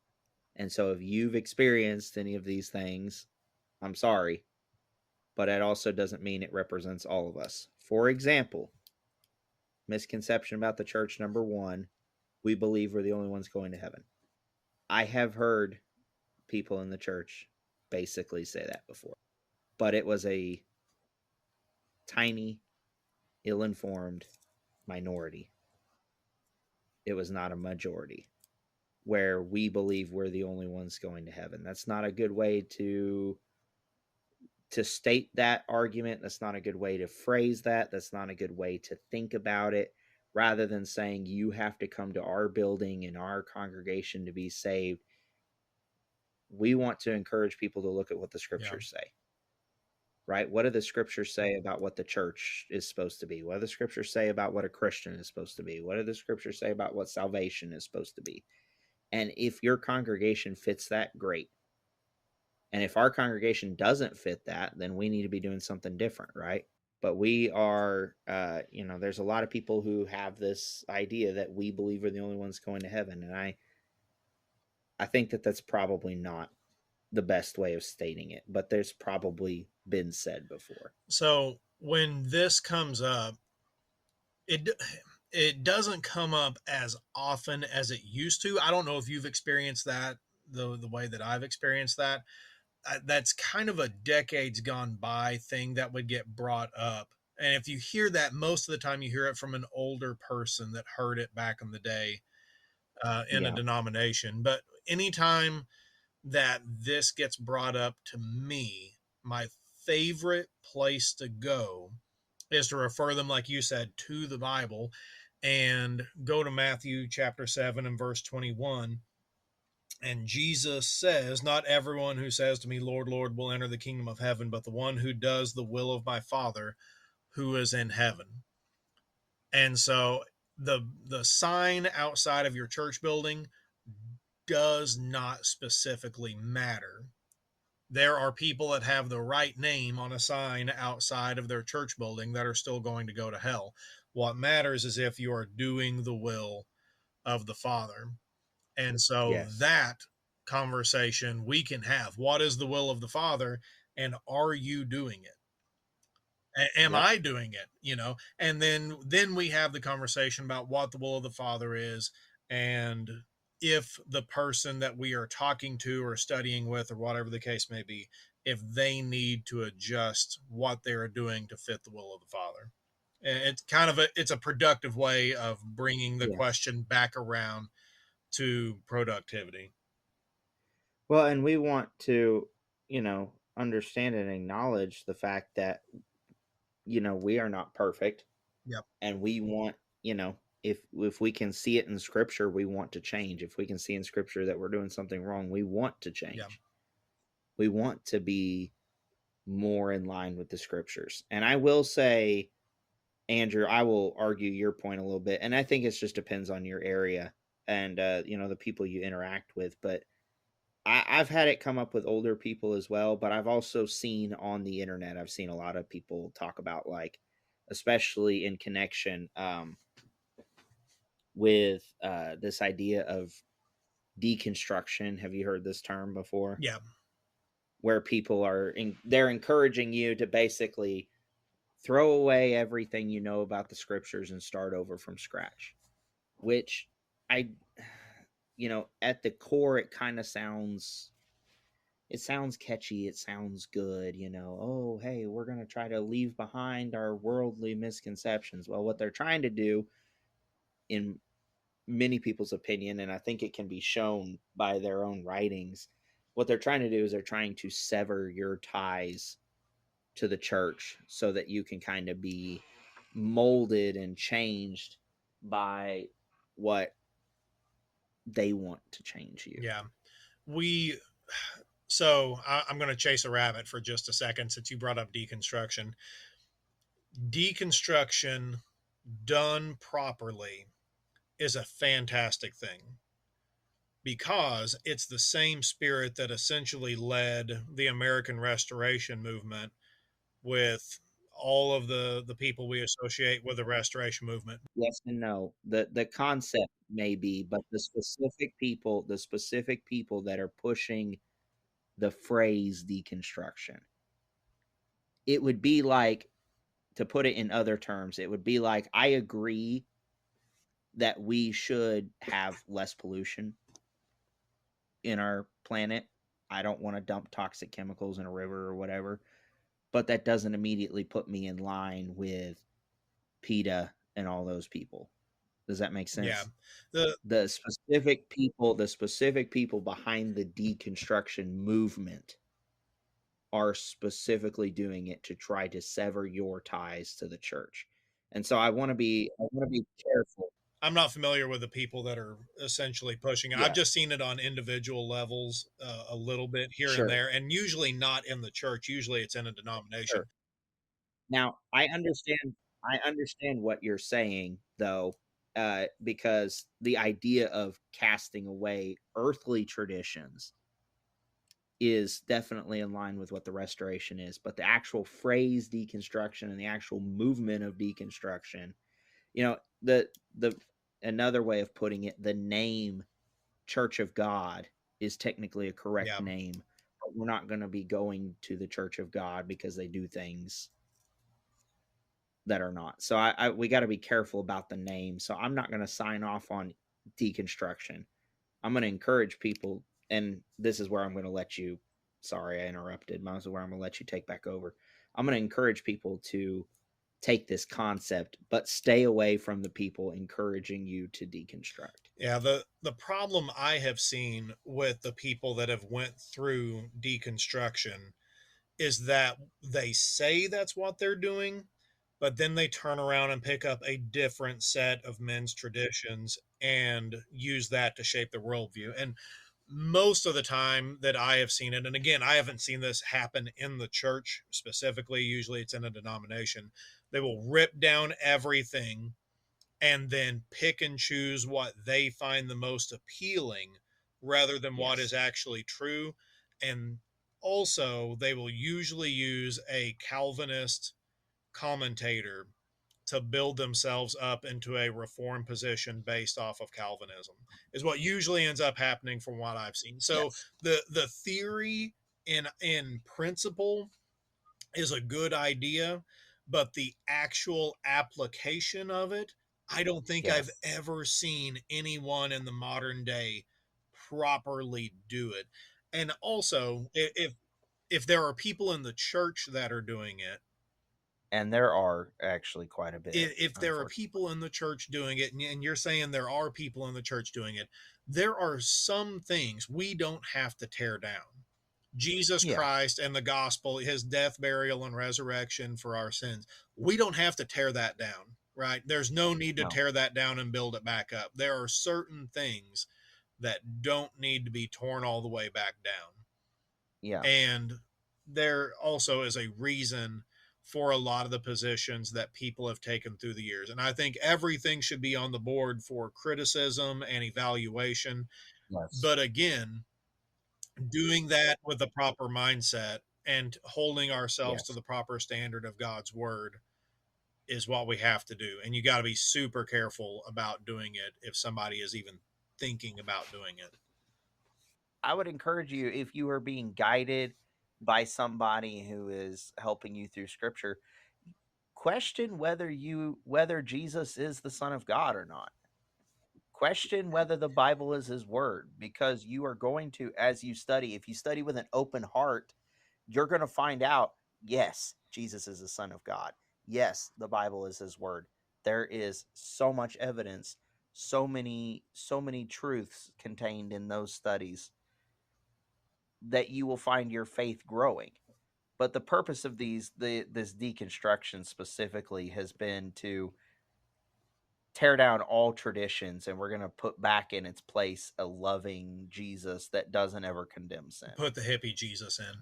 And so if you've experienced any of these things, I'm sorry, but it also doesn't mean it represents all of us. For example, misconception about the church number 1, we believe we're the only ones going to heaven. I have heard people in the church basically say that before, but it was a tiny, ill-informed minority. It was not a majority where we believe we're the only ones going to heaven. That's not a good way to state that argument. That's not a good way to phrase that. That's not a good way to think about it. Rather than saying you have to come to our building and our congregation to be saved, we want to encourage people to look at what the scriptures say. Right? What do the scriptures say about what the church is supposed to be? What do the scriptures say about what a Christian is supposed to be? What do the scriptures say about what salvation is supposed to be? And if your congregation fits that, great. And if our congregation doesn't fit that, then we need to be doing something different, right? But we are, there's a lot of people who have this idea that we believe we're the only ones going to heaven. And I think that that's probably not the best way of stating it, but there's probably been said before. So when this comes up, it doesn't come up as often as it used to. I don't know if you've experienced that the way that I've experienced that. That's kind of a decades gone by thing that would get brought up. And if you hear that, most of the time you hear it from an older person that heard it back in the day in a denomination. But anytime that this gets brought up to me, my favorite place to go is to refer them, like you said, to the Bible and go to Matthew chapter 7 and verse 21. And Jesus says, not everyone who says to me, Lord, Lord, will enter the kingdom of heaven, but the one who does the will of my Father who is in heaven. And so the sign outside of your church building, does not specifically matter. There are people that have the right name on a sign outside of their church building that are still going to go to hell. What matters is if you are doing the will of the Father. And so Yes. that conversation we can have. What is the will of the Father? And are you doing it? Am Yep. I doing it? And then we have the conversation about what the will of the Father is, and if the person that we are talking to or studying with or whatever the case may be, if they need to adjust what they're doing to fit the will of the Father. And it's kind of it's a productive way of bringing the Yeah. question back around to productivity. Well, and we want to, understand and acknowledge the fact that, we are not perfect, Yep. and we want, if we can see it in scripture, we want to change. If we can see in scripture that we're doing something wrong, we want to Yep. change. We want to be more in line with the scriptures. And I will say, Andrew, I will argue your point a little bit, and I think it just depends on your area and the people you interact with. But I've had it come up with older people as well, but I've also seen on the internet, I've seen a lot of people talk about, like, especially in connection with this idea of deconstruction. Have you heard this term before? Yeah. Where people they're encouraging you to basically throw away everything you know about the scriptures and start over from scratch, which I, at the core, it sounds catchy. It sounds good. Oh, hey, we're going to try to leave behind our worldly misconceptions. Well, what they're trying to do, in many people's opinion, and I think it can be shown by their own writings, what they're trying to do is they're trying to sever your ties to the church so that you can kind of be molded and changed by what they want to change you. Yeah. I'm going to chase a rabbit for just a second since you brought up deconstruction. Deconstruction done properly is a fantastic thing because it's the same spirit that essentially led the American Restoration movement with all of the people we associate with the Restoration movement. Yes and no. The concept may be, but the specific people that are pushing the phrase deconstruction, it would be like, to put it in other terms, it would be like, I agree that we should have less pollution in our planet. I don't want to dump toxic chemicals in a river or whatever, but that doesn't immediately put me in line with PETA and all those people. Does that make sense? Yeah. The The specific people behind the deconstruction movement are specifically doing it to try to sever your ties to the church. And so I want to be careful. I'm not familiar with the people that are essentially pushing it. I've Yeah, just seen it on individual levels a little bit here and sure, there, and usually not in the church. Usually it's in a sure. denomination. Now, I understand what you're saying, though, because the idea of casting away earthly traditions is definitely in line with what the restoration is, but the actual phrase deconstruction and the actual movement of deconstruction, the another way of putting it, the name Church of God is technically a correct Yeah. name, but we're not going to be going to the Church of God because they do things that are not. So we got to be careful about the name. So I'm not going to sign off on deconstruction. I'm going to encourage people, and this is where I'm going to let you. Sorry, I interrupted. This is where I'm going to let you take back over. I'm going to encourage people to take this concept, but stay away from the people encouraging you to deconstruct. Yeah, the problem I have seen with the people that have went through deconstruction is that they say that's what they're doing, but then they turn around and pick up a different set of men's traditions and use that to shape their worldview. And most of the time that I have seen it, and again, I haven't seen this happen in the church specifically, usually it's in a denomination, they will rip down everything and then pick and choose what they find the most appealing rather than what is Yes. actually true. And also, they will usually use a Calvinist commentator to build themselves up into a reform position based off of Calvinism, is what usually ends up happening from what I've seen. So Yes. the theory in principle is a good idea, but the actual application of it, I don't think I've Yes. ever seen anyone in the modern day properly do it. And also, if there are people in the church that are doing it, And there are actually quite a bit, if there are unfortunately. people in the church doing it, and you're saying there are people in the church doing it, there are some things we don't have to tear down. Jesus Yeah. Christ and the gospel, his death, burial, and resurrection for our sins. We don't have to tear that down, right? There's no need to No. tear that down and build it back up. There are certain things that don't need to be torn all the way back down. Yeah. And there also is a reason for a lot of the positions that people have taken through the years. And I think everything should be on the board for criticism and evaluation. Yes. But again, doing that with the proper mindset and holding ourselves to Yes. the proper standard of God's word is what we have to do. And you got to be super careful about doing it if somebody is even thinking about doing it. I would encourage you, if you are being guided by somebody who is helping you through scripture, question whether Jesus is the Son of God or not. Question whether the Bible is his word, because you are going to, as you study, if you study with an open heart, you're going to find out, yes, Jesus is the Son of God. Yes, the Bible is his word. There is so much evidence, so many truths contained in those studies that you will find your faith growing. But the purpose of this deconstruction specifically has been to tear down all traditions, and we're going to put back in its place a loving Jesus that doesn't ever condemn sin. Put the hippie Jesus in.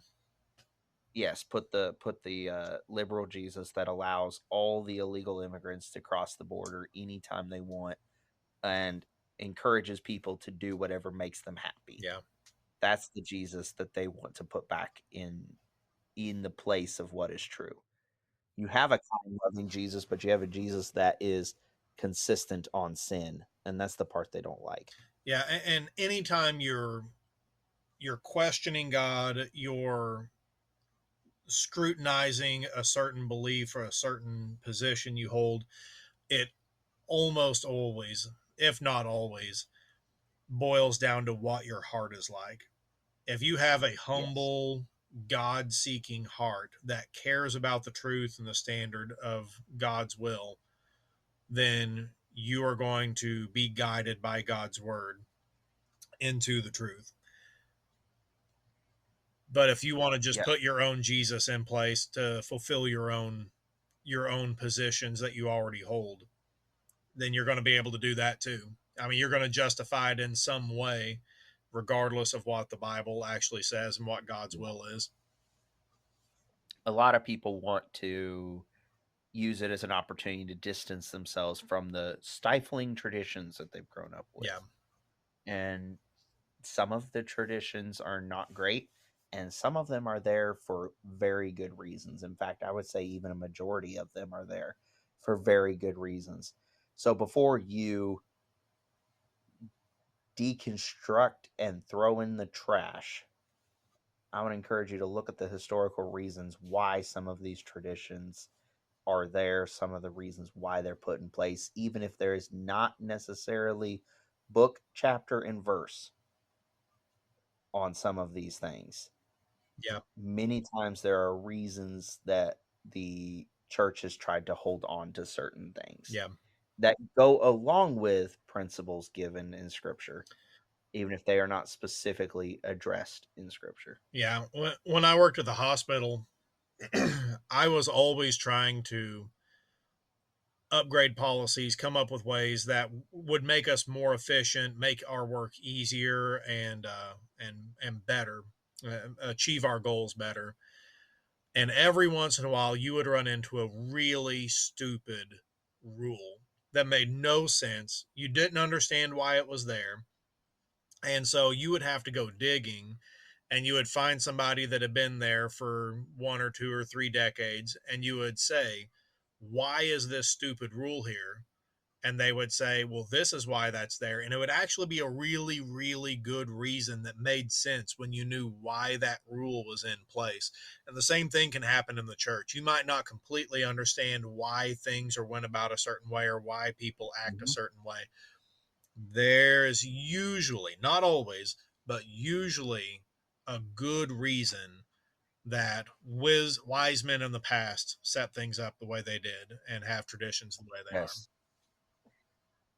Yes, put the liberal Jesus that allows all the illegal immigrants to cross the border anytime they want, and encourages people to do whatever makes them happy. Yeah. That's the Jesus that they want to put back in the place of what is true. You have a kind, loving Jesus, but you have a Jesus that is consistent on sin, and that's the part they don't like. Yeah. And anytime you're questioning God, you're scrutinizing a certain belief or a certain position you hold, it almost always, if not always, boils down to what your heart is like. If you have a Yes. humble, God seeking heart that cares about the truth and the standard of God's will, then you are going to be guided by God's word into the truth. But if you want to just Yeah. put your own Jesus in place to fulfill your own positions that you already hold, then you're going to be able to do that too. I mean, you're going to justify it in some way, regardless of what the Bible actually says and what God's will is. A lot of people want to use it as an opportunity to distance themselves from the stifling traditions that they've grown up with. Yeah. And some of the traditions are not great, and some of them are there for very good reasons. In fact, I would say even a majority of them are there for very good reasons. So before you deconstruct and throw in the trash, I would encourage you to look at the historical reasons why some of these traditions are there, some of the reasons why they're put in place, even if there is not necessarily book, chapter, and verse on some of these things. Yeah. Many times there are reasons that the church has tried to hold on to certain things Yeah. that go along with principles given in scripture, even if they are not specifically addressed in scripture. Yeah. When I worked at the hospital, I was always trying to upgrade policies, come up with ways that would make us more efficient, make our work easier, and better, achieve our goals better. And every once in a while, you would run into a really stupid rule that made no sense. You didn't understand why it was there, And so you would have to go digging, and you would find somebody that had been there for 1 or 2 or 3 decades, and you would say, why is this stupid rule here? And they would say, well, this is why that's there. And it would actually be a really, really good reason that made sense when you knew why that rule was in place. And the same thing can happen in the church. You might not completely understand why things are went about a certain way or why people act a Mhm. certain way. There's usually, not always, but usually a good reason that wise men in the past set things up the way they did and have traditions the way they are. Yes.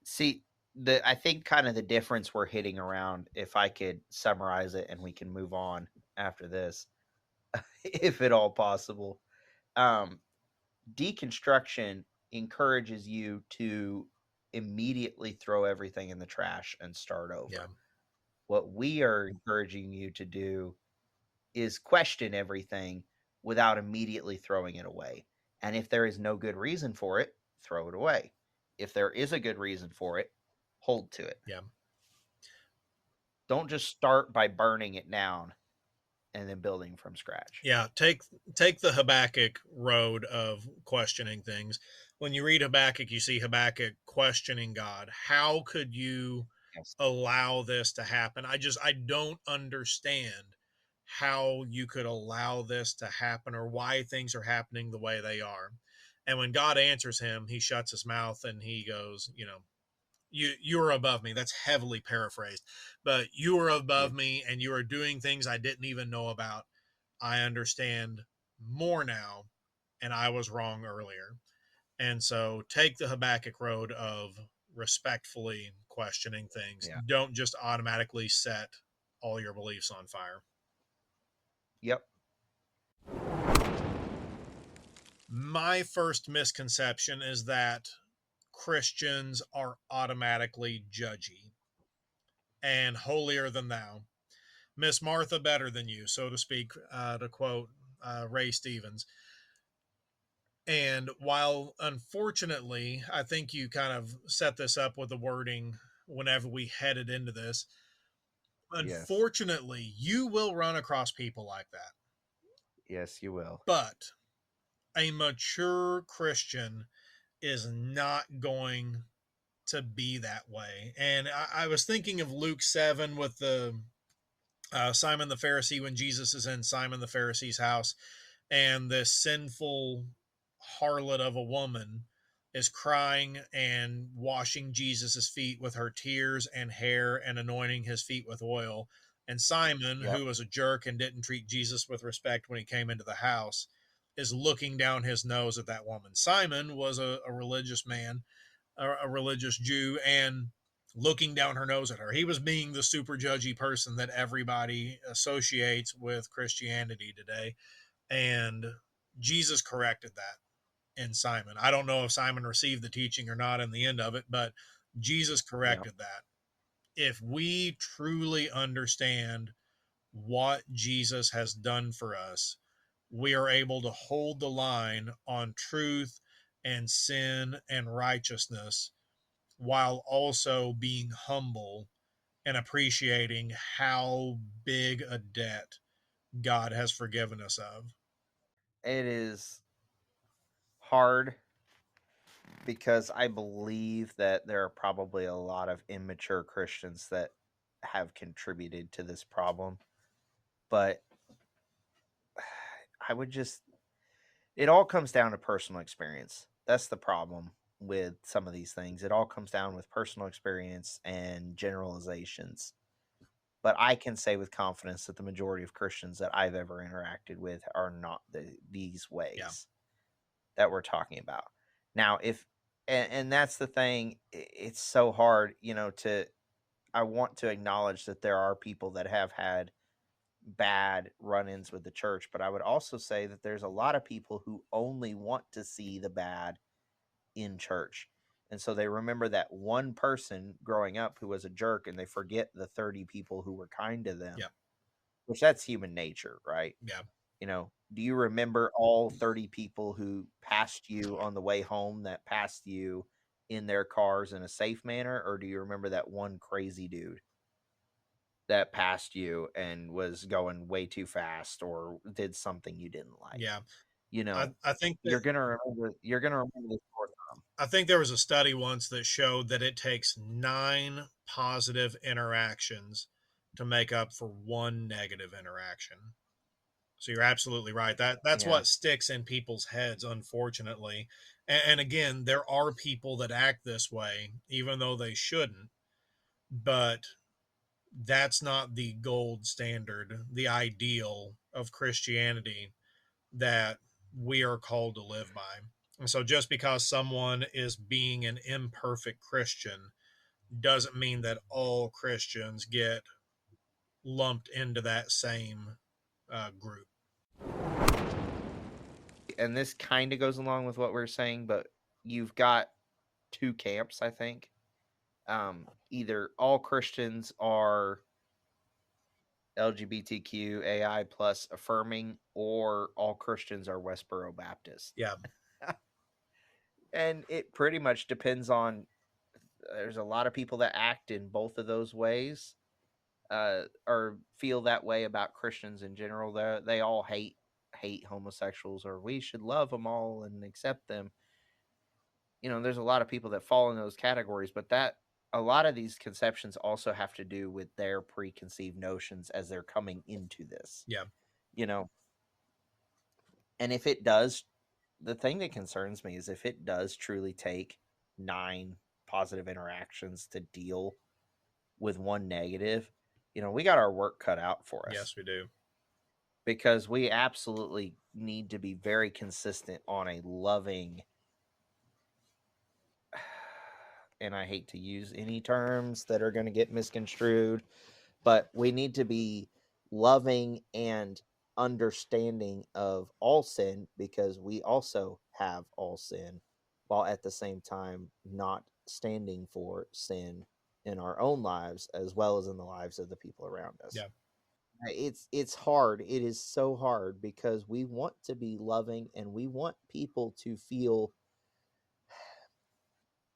See, I think kind of the difference we're hitting around, if I could summarize it and we can move on after this, if at all possible. Um, Deconstruction encourages you to immediately throw everything in the trash and start Yeah. over. What we are encouraging you to do is question everything without immediately throwing it away. And if there is no good reason for it, throw it away. If there is a good reason for it, hold to it. Yeah. Don't just start by burning it down and then building from scratch. Yeah, take the Habakkuk road of questioning things. When you read Habakkuk, you see Habakkuk questioning God. How could you Yes. allow this to happen? I don't understand how you could allow this to happen or why things are happening the way they are. And when God answers him, he shuts his mouth and he goes, you are above me. That's heavily paraphrased, but you are Yeah. above me and you are doing things I didn't even know about. I understand more now, and I was wrong earlier. And so take the Habakkuk road of respectfully questioning things. Yeah. Don't just automatically set all your beliefs on fire. Yep. My first misconception is that Christians are automatically judgy and holier than thou. Miss Martha better than you, so to speak, to quote Ray Stevens. And while unfortunately, I think you kind of set this up with the wording whenever we headed into this, Yes. unfortunately, you will run across people like that. Yes, you will. But a mature Christian is not going to be that way. And I was thinking of Luke 7 with the Simon the Pharisee when Jesus is in Simon the Pharisee's house, and this sinful harlot of a woman is crying and washing Jesus's feet with her tears and hair and anointing his feet with oil. And Simon, Yep. who was a jerk and didn't treat Jesus with respect when he came into the house, is looking down his nose at that woman. Simon was a religious man, a religious Jew, and looking down her nose at her. He was being the super judgy person that everybody associates with Christianity today. And Jesus corrected that in Simon. I don't know if Simon received the teaching or not in the end of it, but Jesus Yep. corrected that. If we truly understand what Jesus has done for us, we are able to hold the line on truth and sin and righteousness while also being humble and appreciating how big a debt God has forgiven us of. It is hard because I believe that there are probably a lot of immature Christians that have contributed to this problem. But I would just, it all comes down to personal experience. That's the problem with some of these things. It all comes down with personal experience and generalizations. But I can say with confidence that the majority of Christians that I've ever interacted with are not these Yeah. ways that we're talking about. Now, if and that's the thing, it's so hard, to I want to acknowledge that there are people that have had bad run-ins with the church, but I would also say that there's a lot of people who only want to see the bad in church. And so they remember that one person growing up who was a jerk and they forget the 30 people who were kind to them, Yeah. which that's human nature, right? Yeah. Do you remember all 30 people who passed you on the way home that passed you in their cars in a safe manner, or do you remember that one crazy dude? that passed you and was going way too fast or did something you didn't like. Yeah. You know, I think that you're gonna remember this for them. I think there was a study once that showed that it takes 9 positive interactions to make up for 1 negative interaction. So you're absolutely right. That's Yeah. what sticks in people's heads, unfortunately. And again, there are people that act this way, even though they shouldn't. But that's not the gold standard, the ideal of Christianity that we are called to live by. And so just because someone is being an imperfect Christian doesn't mean that all Christians get lumped into that same group. And this kind of goes along with what we're saying, but you've got two camps, I think. Either all Christians are LGBTQ AI plus affirming, or all Christians are Westboro Baptist. Yeah. And it pretty much depends on, there's a lot of people that act in both of those ways, or feel that way about Christians in general. They all hate homosexuals, or we should love them all and accept them. There's a lot of people that fall in those categories, but that a lot of these conceptions also have to do with their preconceived notions as they're coming into this. Yeah. You know, and if it does, the thing that concerns me is if it does truly take 9 positive interactions to deal with 1 negative, we got our work cut out for us. Yes, we do. Because we absolutely need to be very consistent on a loving, and I hate to use any terms that are going to get misconstrued, but we need to be loving and understanding of all sin, because we also have all sin, while at the same time not standing for sin in our own lives as well as in the lives of the people around us. Yeah. It's hard. It is so hard because we want to be loving and we want people to feel,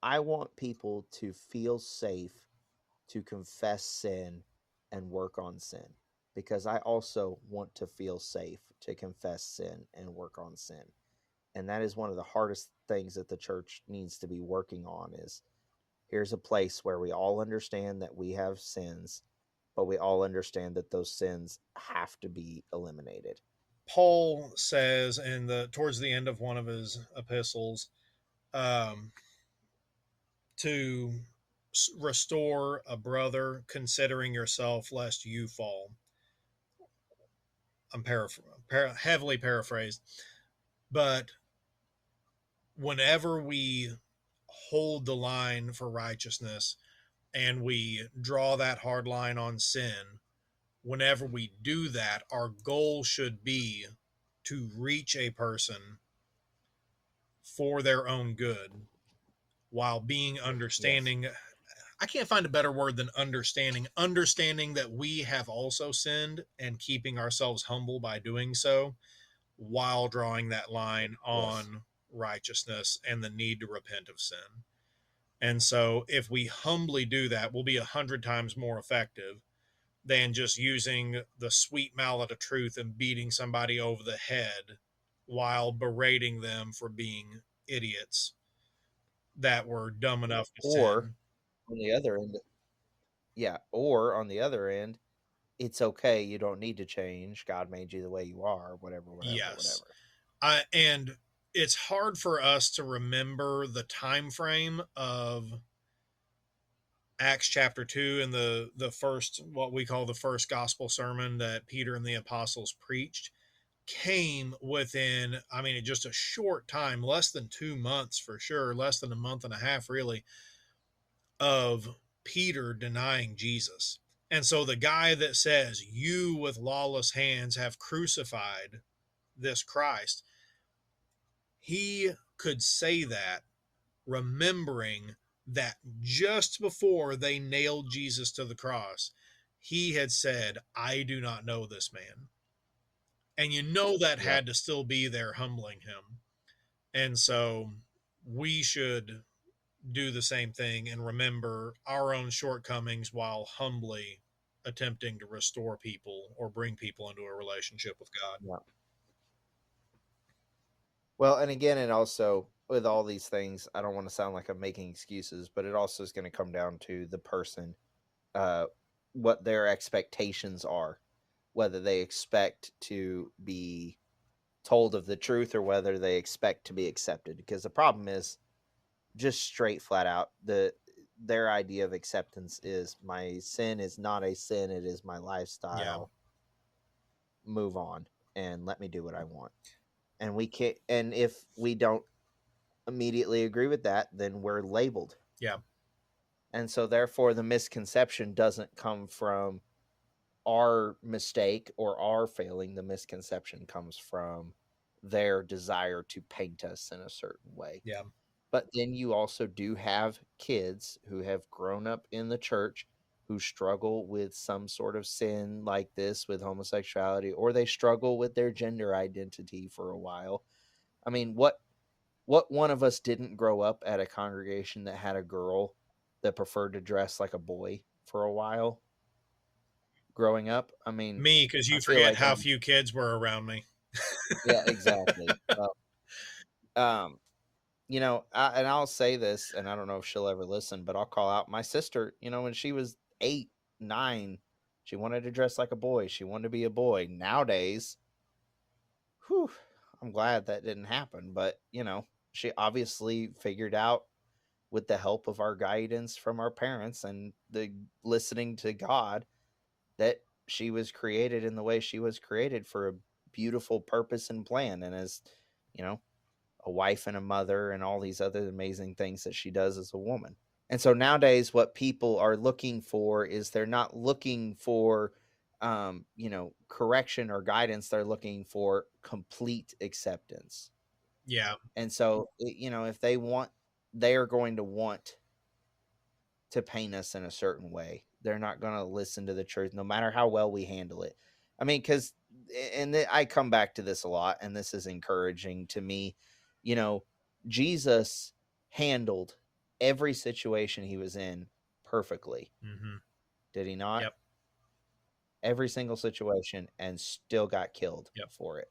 I want people to feel safe to confess sin and work on sin, because I also want to feel safe to confess sin and work on sin. And that is one of the hardest things that the church needs to be working on is, here's a place where we all understand that we have sins, but we all understand that those sins have to be eliminated. Paul says towards the end of one of his epistles, to restore a brother, considering yourself lest you fall. I'm heavily paraphrased, but whenever we hold the line for righteousness and we draw that hard line on sin, whenever we do that, our goal should be to reach a person for their own good while being understanding. Yes. I can't find a better word than understanding that we have also sinned and keeping ourselves humble by doing so, while drawing that line on righteousness and the need to repent of sin. And so if we humbly do that, we'll be 100 times more effective than just using the sweet mallet of truth and beating somebody over the head while berating them for being idiots that were dumb enough to sin. On the other end, or on the other end, it's okay, you don't need to change, God made you the way you are, whatever. Yes. And it's hard for us to remember the time frame of Acts chapter 2 and the first, what we call the first gospel sermon that Peter and the apostles preached, came within, just a short time, less than 2 months for sure, less than a month and a half really, of Peter denying Jesus. And so the guy that says, "You with lawless hands have crucified this Christ," he could say that remembering that just before they nailed Jesus to the cross, he had said, "I do not know this man." And that had to still be there humbling him. And so we should do the same thing and remember our own shortcomings while humbly attempting to restore people or bring people into a relationship with God. Yeah. Well, and again, it also, with all these things, I don't want to sound like I'm making excuses, but it also is going to come down to the person, uh, what their expectations are, whether they expect to be told of the truth or whether they expect to be accepted. Because the problem is just straight flat out their idea of acceptance is my sin is not a sin, it is my lifestyle. Move on and let me do what I want. And we can't, and if we don't immediately agree with that, then we're labeled. Yeah. And so therefore the misconception doesn't come from our mistake or our failing. The misconception comes from their desire to paint us in a certain way. Yeah. But then you also do have kids who have grown up in the church who struggle with some sort of sin like this, with homosexuality, or they struggle with their gender identity for a while. I mean, what one of us didn't grow up at a congregation that had a girl that preferred to dress like a boy for a while growing up? I mean, Me, because I you feel forget like how few kids were around me. yeah, exactly. Um, and I'll say this, and I don't know if she'll ever listen, but I'll call out my sister. When she was 8, 9, she wanted to dress like a boy. She wanted to be a boy. Nowadays, whew, I'm glad that didn't happen. But she obviously figured out, with the help of our guidance from our parents and the listening to God, that she was created in the way she was created for a beautiful purpose and plan. And as you know, a wife and a mother and all these other amazing things that she does as a woman. And so nowadays what people are looking for is, they're not looking for correction or guidance, they're looking for complete acceptance. Yeah. And so if they are going to want to paint us in a certain way. They're not going to listen to the truth, no matter how well we handle it. I mean, because, I come back to this a lot, and this is encouraging to me. Jesus handled every situation he was in perfectly. Mm-hmm. Did he not? Yep. Every single situation, and still got killed Yep. for it.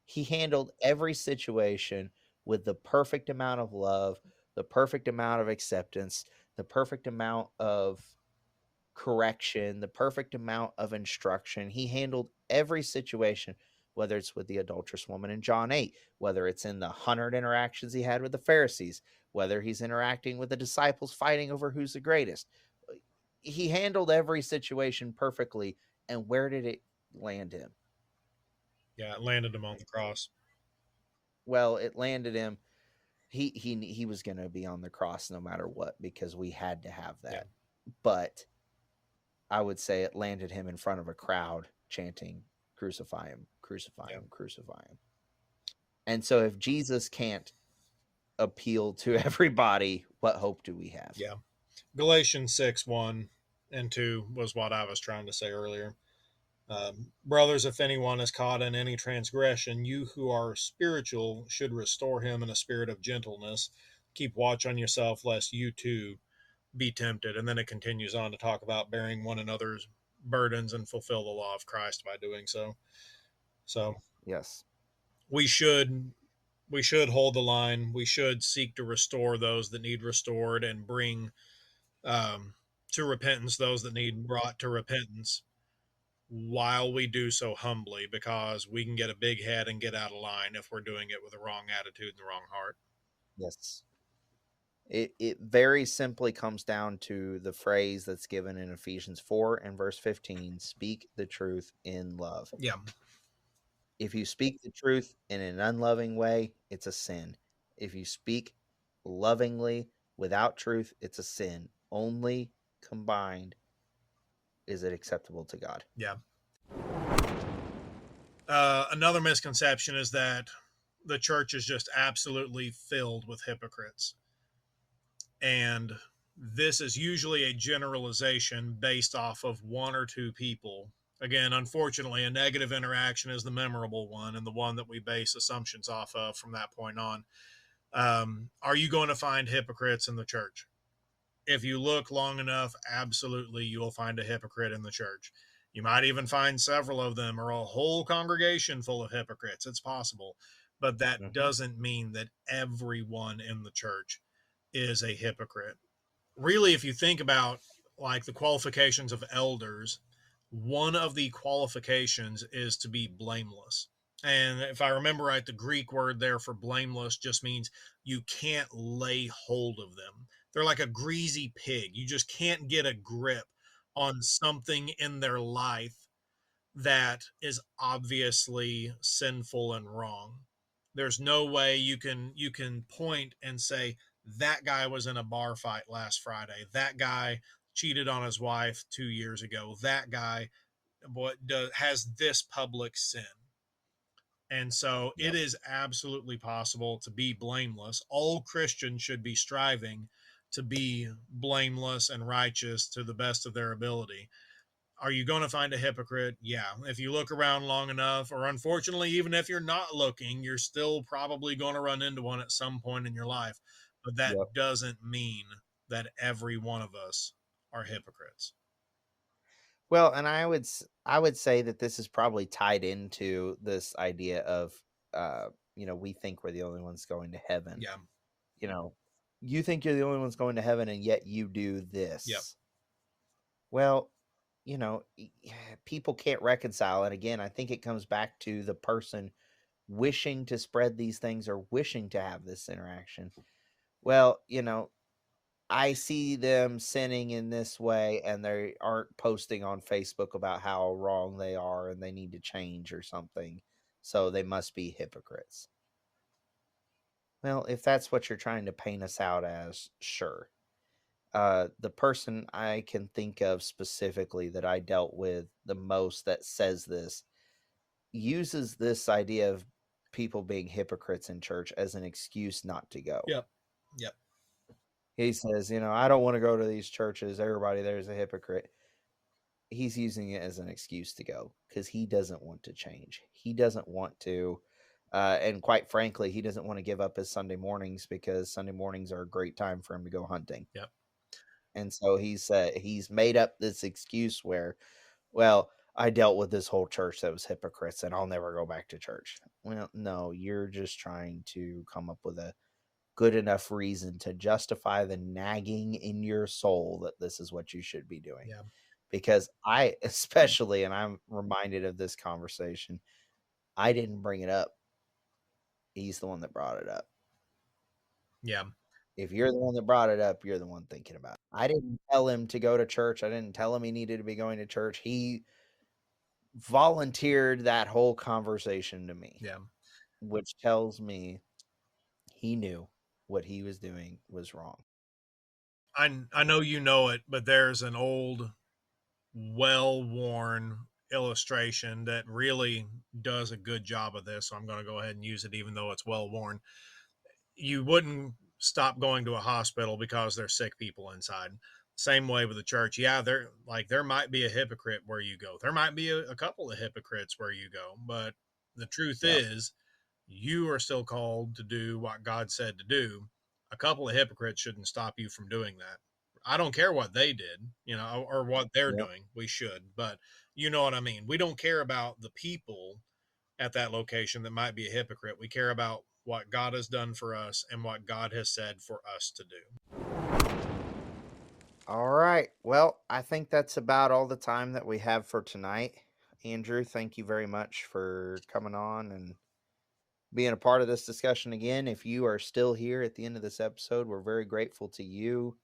He handled every situation with the perfect amount of love, the perfect amount of acceptance, the perfect amount of correction, the perfect amount of instruction. He handled every situation, whether it's with the adulterous woman in John 8, whether it's in the 100 interactions he had with the Pharisees, whether he's interacting with the disciples fighting over who's the greatest. He handled every situation perfectly. And where did it land him? Yeah, it landed him on the cross. Well, it landed him. He was going to be on the cross no matter what, because we had to have that. Yeah. But I would say it landed him in front of a crowd chanting, "Crucify him, crucify him, crucify him." And so if Jesus can't appeal to everybody, what hope do we have? Yeah. Galatians 6:1-2 was what I was trying to say earlier. Brothers, if anyone is caught in any transgression, you who are spiritual should restore him in a spirit of gentleness. Keep watch on yourself, lest you too be tempted. And then it continues on to talk about bearing one another's burdens and fulfill the law of Christ by doing so. So yes, we should hold the line. We should seek to restore those that need restored and bring to repentance those that need brought to repentance, while we do so humbly, because we can get a big head and get out of line if we're doing it with the wrong attitude and the wrong heart. yes. It very simply comes down to the phrase that's given in Ephesians 4 and verse 15: speak the truth in love. Yeah. If you speak the truth in an unloving way, it's a sin. If you speak lovingly without truth, it's a sin. Only combined is it acceptable to God. Yeah. Another misconception is that the church is just absolutely filled with hypocrites. And this is usually a generalization based off of one or two people. Again, unfortunately, a negative interaction is the memorable one and the one that we base assumptions off of from that point on. Are you going to find hypocrites in the church? if you look long enough, absolutely you will find a hypocrite in the church. You might even find several of them or a whole congregation full of hypocrites. It's possible, but that Mhm. doesn't mean that everyone in the church is a hypocrite. Really, if you think about like the qualifications of elders, one of the qualifications is to be blameless. And if I remember right, the Greek word there for blameless just means you can't lay hold of them. They're like a greasy pig. You just can't get a grip on something in their life that is obviously sinful and wrong. There's no way you can point and say that guy was in a bar fight last Friday. That guy cheated on his wife 2 years ago. That guy has this public sin. And so it Yep. is absolutely possible to be blameless. All Christians should be striving to be blameless and righteous to the best of their ability. Are you going to find a hypocrite? Yeah. If you look around long enough, or unfortunately, even if you're not looking, you're still probably going to run into one at some point in your life. But Yep. that doesn't mean that every one of us are hypocrites. Well, and I would say that this is probably tied into this idea of we think we're the only ones going to heaven. Yeah. You know, you think you're the only ones going to heaven and yet you do Yep. this. Well, people can't reconcile it. Again, I think it comes back to the person wishing to spread these things or wishing to have this interaction. Well, I see them sinning in this way and they aren't posting on Facebook about how wrong they are and they need to change or something. So they must be hypocrites. Well, if that's what you're trying to paint us out as, sure. The person I can think of specifically that I dealt with the most that says this uses this idea of people being hypocrites in church as an excuse not to go. Yep. Yep. He says, I don't want to go to these churches. Everybody there is a hypocrite. He's using it as an excuse to go because he doesn't want to change. He doesn't want to. And quite frankly, he doesn't want to give up his Sunday mornings because Sunday mornings are a great time for him to go hunting. Yep. And so he's made up this excuse where, well, I dealt with this whole church that was hypocrites and I'll never go back to church. Well, no, you're just trying to come up with a good enough reason to justify the nagging in your soul that this is what you should be doing. Yeah. Because I, especially, and I'm reminded of this conversation, I didn't bring it up. He's the one that brought it up. Yeah. If you're the one that brought it up, you're the one thinking about it. I didn't tell him to go to church. I didn't tell him he needed to be going to church. He volunteered that whole conversation to me, Yeah. which tells me he knew what he was doing was wrong. I know you know it, but there's an old, well worn illustration that really does a good job of this. So I'm going to go ahead and use it, even though it's well worn. You wouldn't stop going to a hospital because there's sick people inside. Same way with the church. Yeah, there might be a hypocrite where you go. There might be a couple of hypocrites where you go, but the truth Yep. is you are still called to do what God said to do. A couple of hypocrites shouldn't stop you from doing that. I don't care what they did, or what they're Yep. doing. We should, but you know what I mean. We don't care about the people at that location that might be a hypocrite. We care about what God has done for us and what God has said for us to do. All right. Well, I think that's about all the time that we have for tonight. Andrew, thank you very much for coming on and being a part of this discussion again. If you are still here at the end of this episode, we're very grateful to you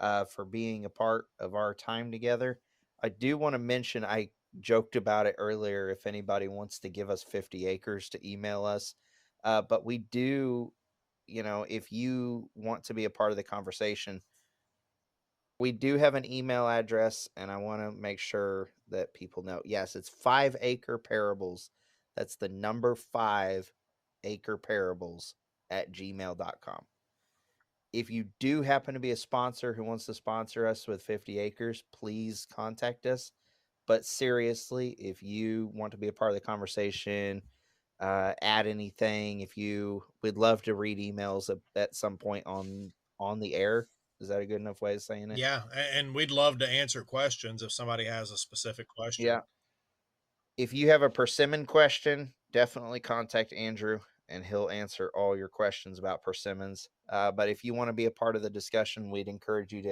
for being a part of our time together. I do want to mention, I joked about it earlier, if anybody wants to give us 50 acres to email us. But we do, if you want to be a part of the conversation, we do have an email address, and I want to make sure that people know. Yes, it's 5acre parables. That's the number 5acre parables at gmail.com. If you do happen to be a sponsor who wants to sponsor us with 50 acres, please contact us. But seriously, if you want to be a part of the conversation, add anything, if you would love to read emails at some point on the air, Is that a good enough way of saying it? Yeah, and we'd love to answer questions if somebody has a specific question. Yeah. If you have a persimmon question, definitely contact Andrew and he'll answer all your questions about persimmons. But if you want to be a part of the discussion, we'd encourage you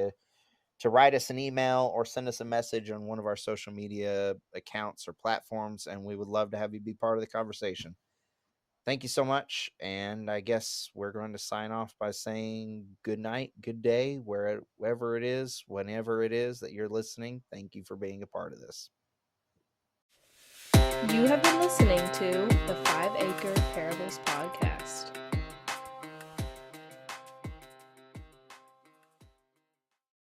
to write us an email or send us a message on one of our social media accounts or platforms, and we would love to have you be part of the conversation. Thank you so much, and I guess we're going to sign off by saying good night, good day, wherever it is, whenever it is that you're listening. Thank you for being a part of this. You have been listening to the 5 Acre Parables Podcast.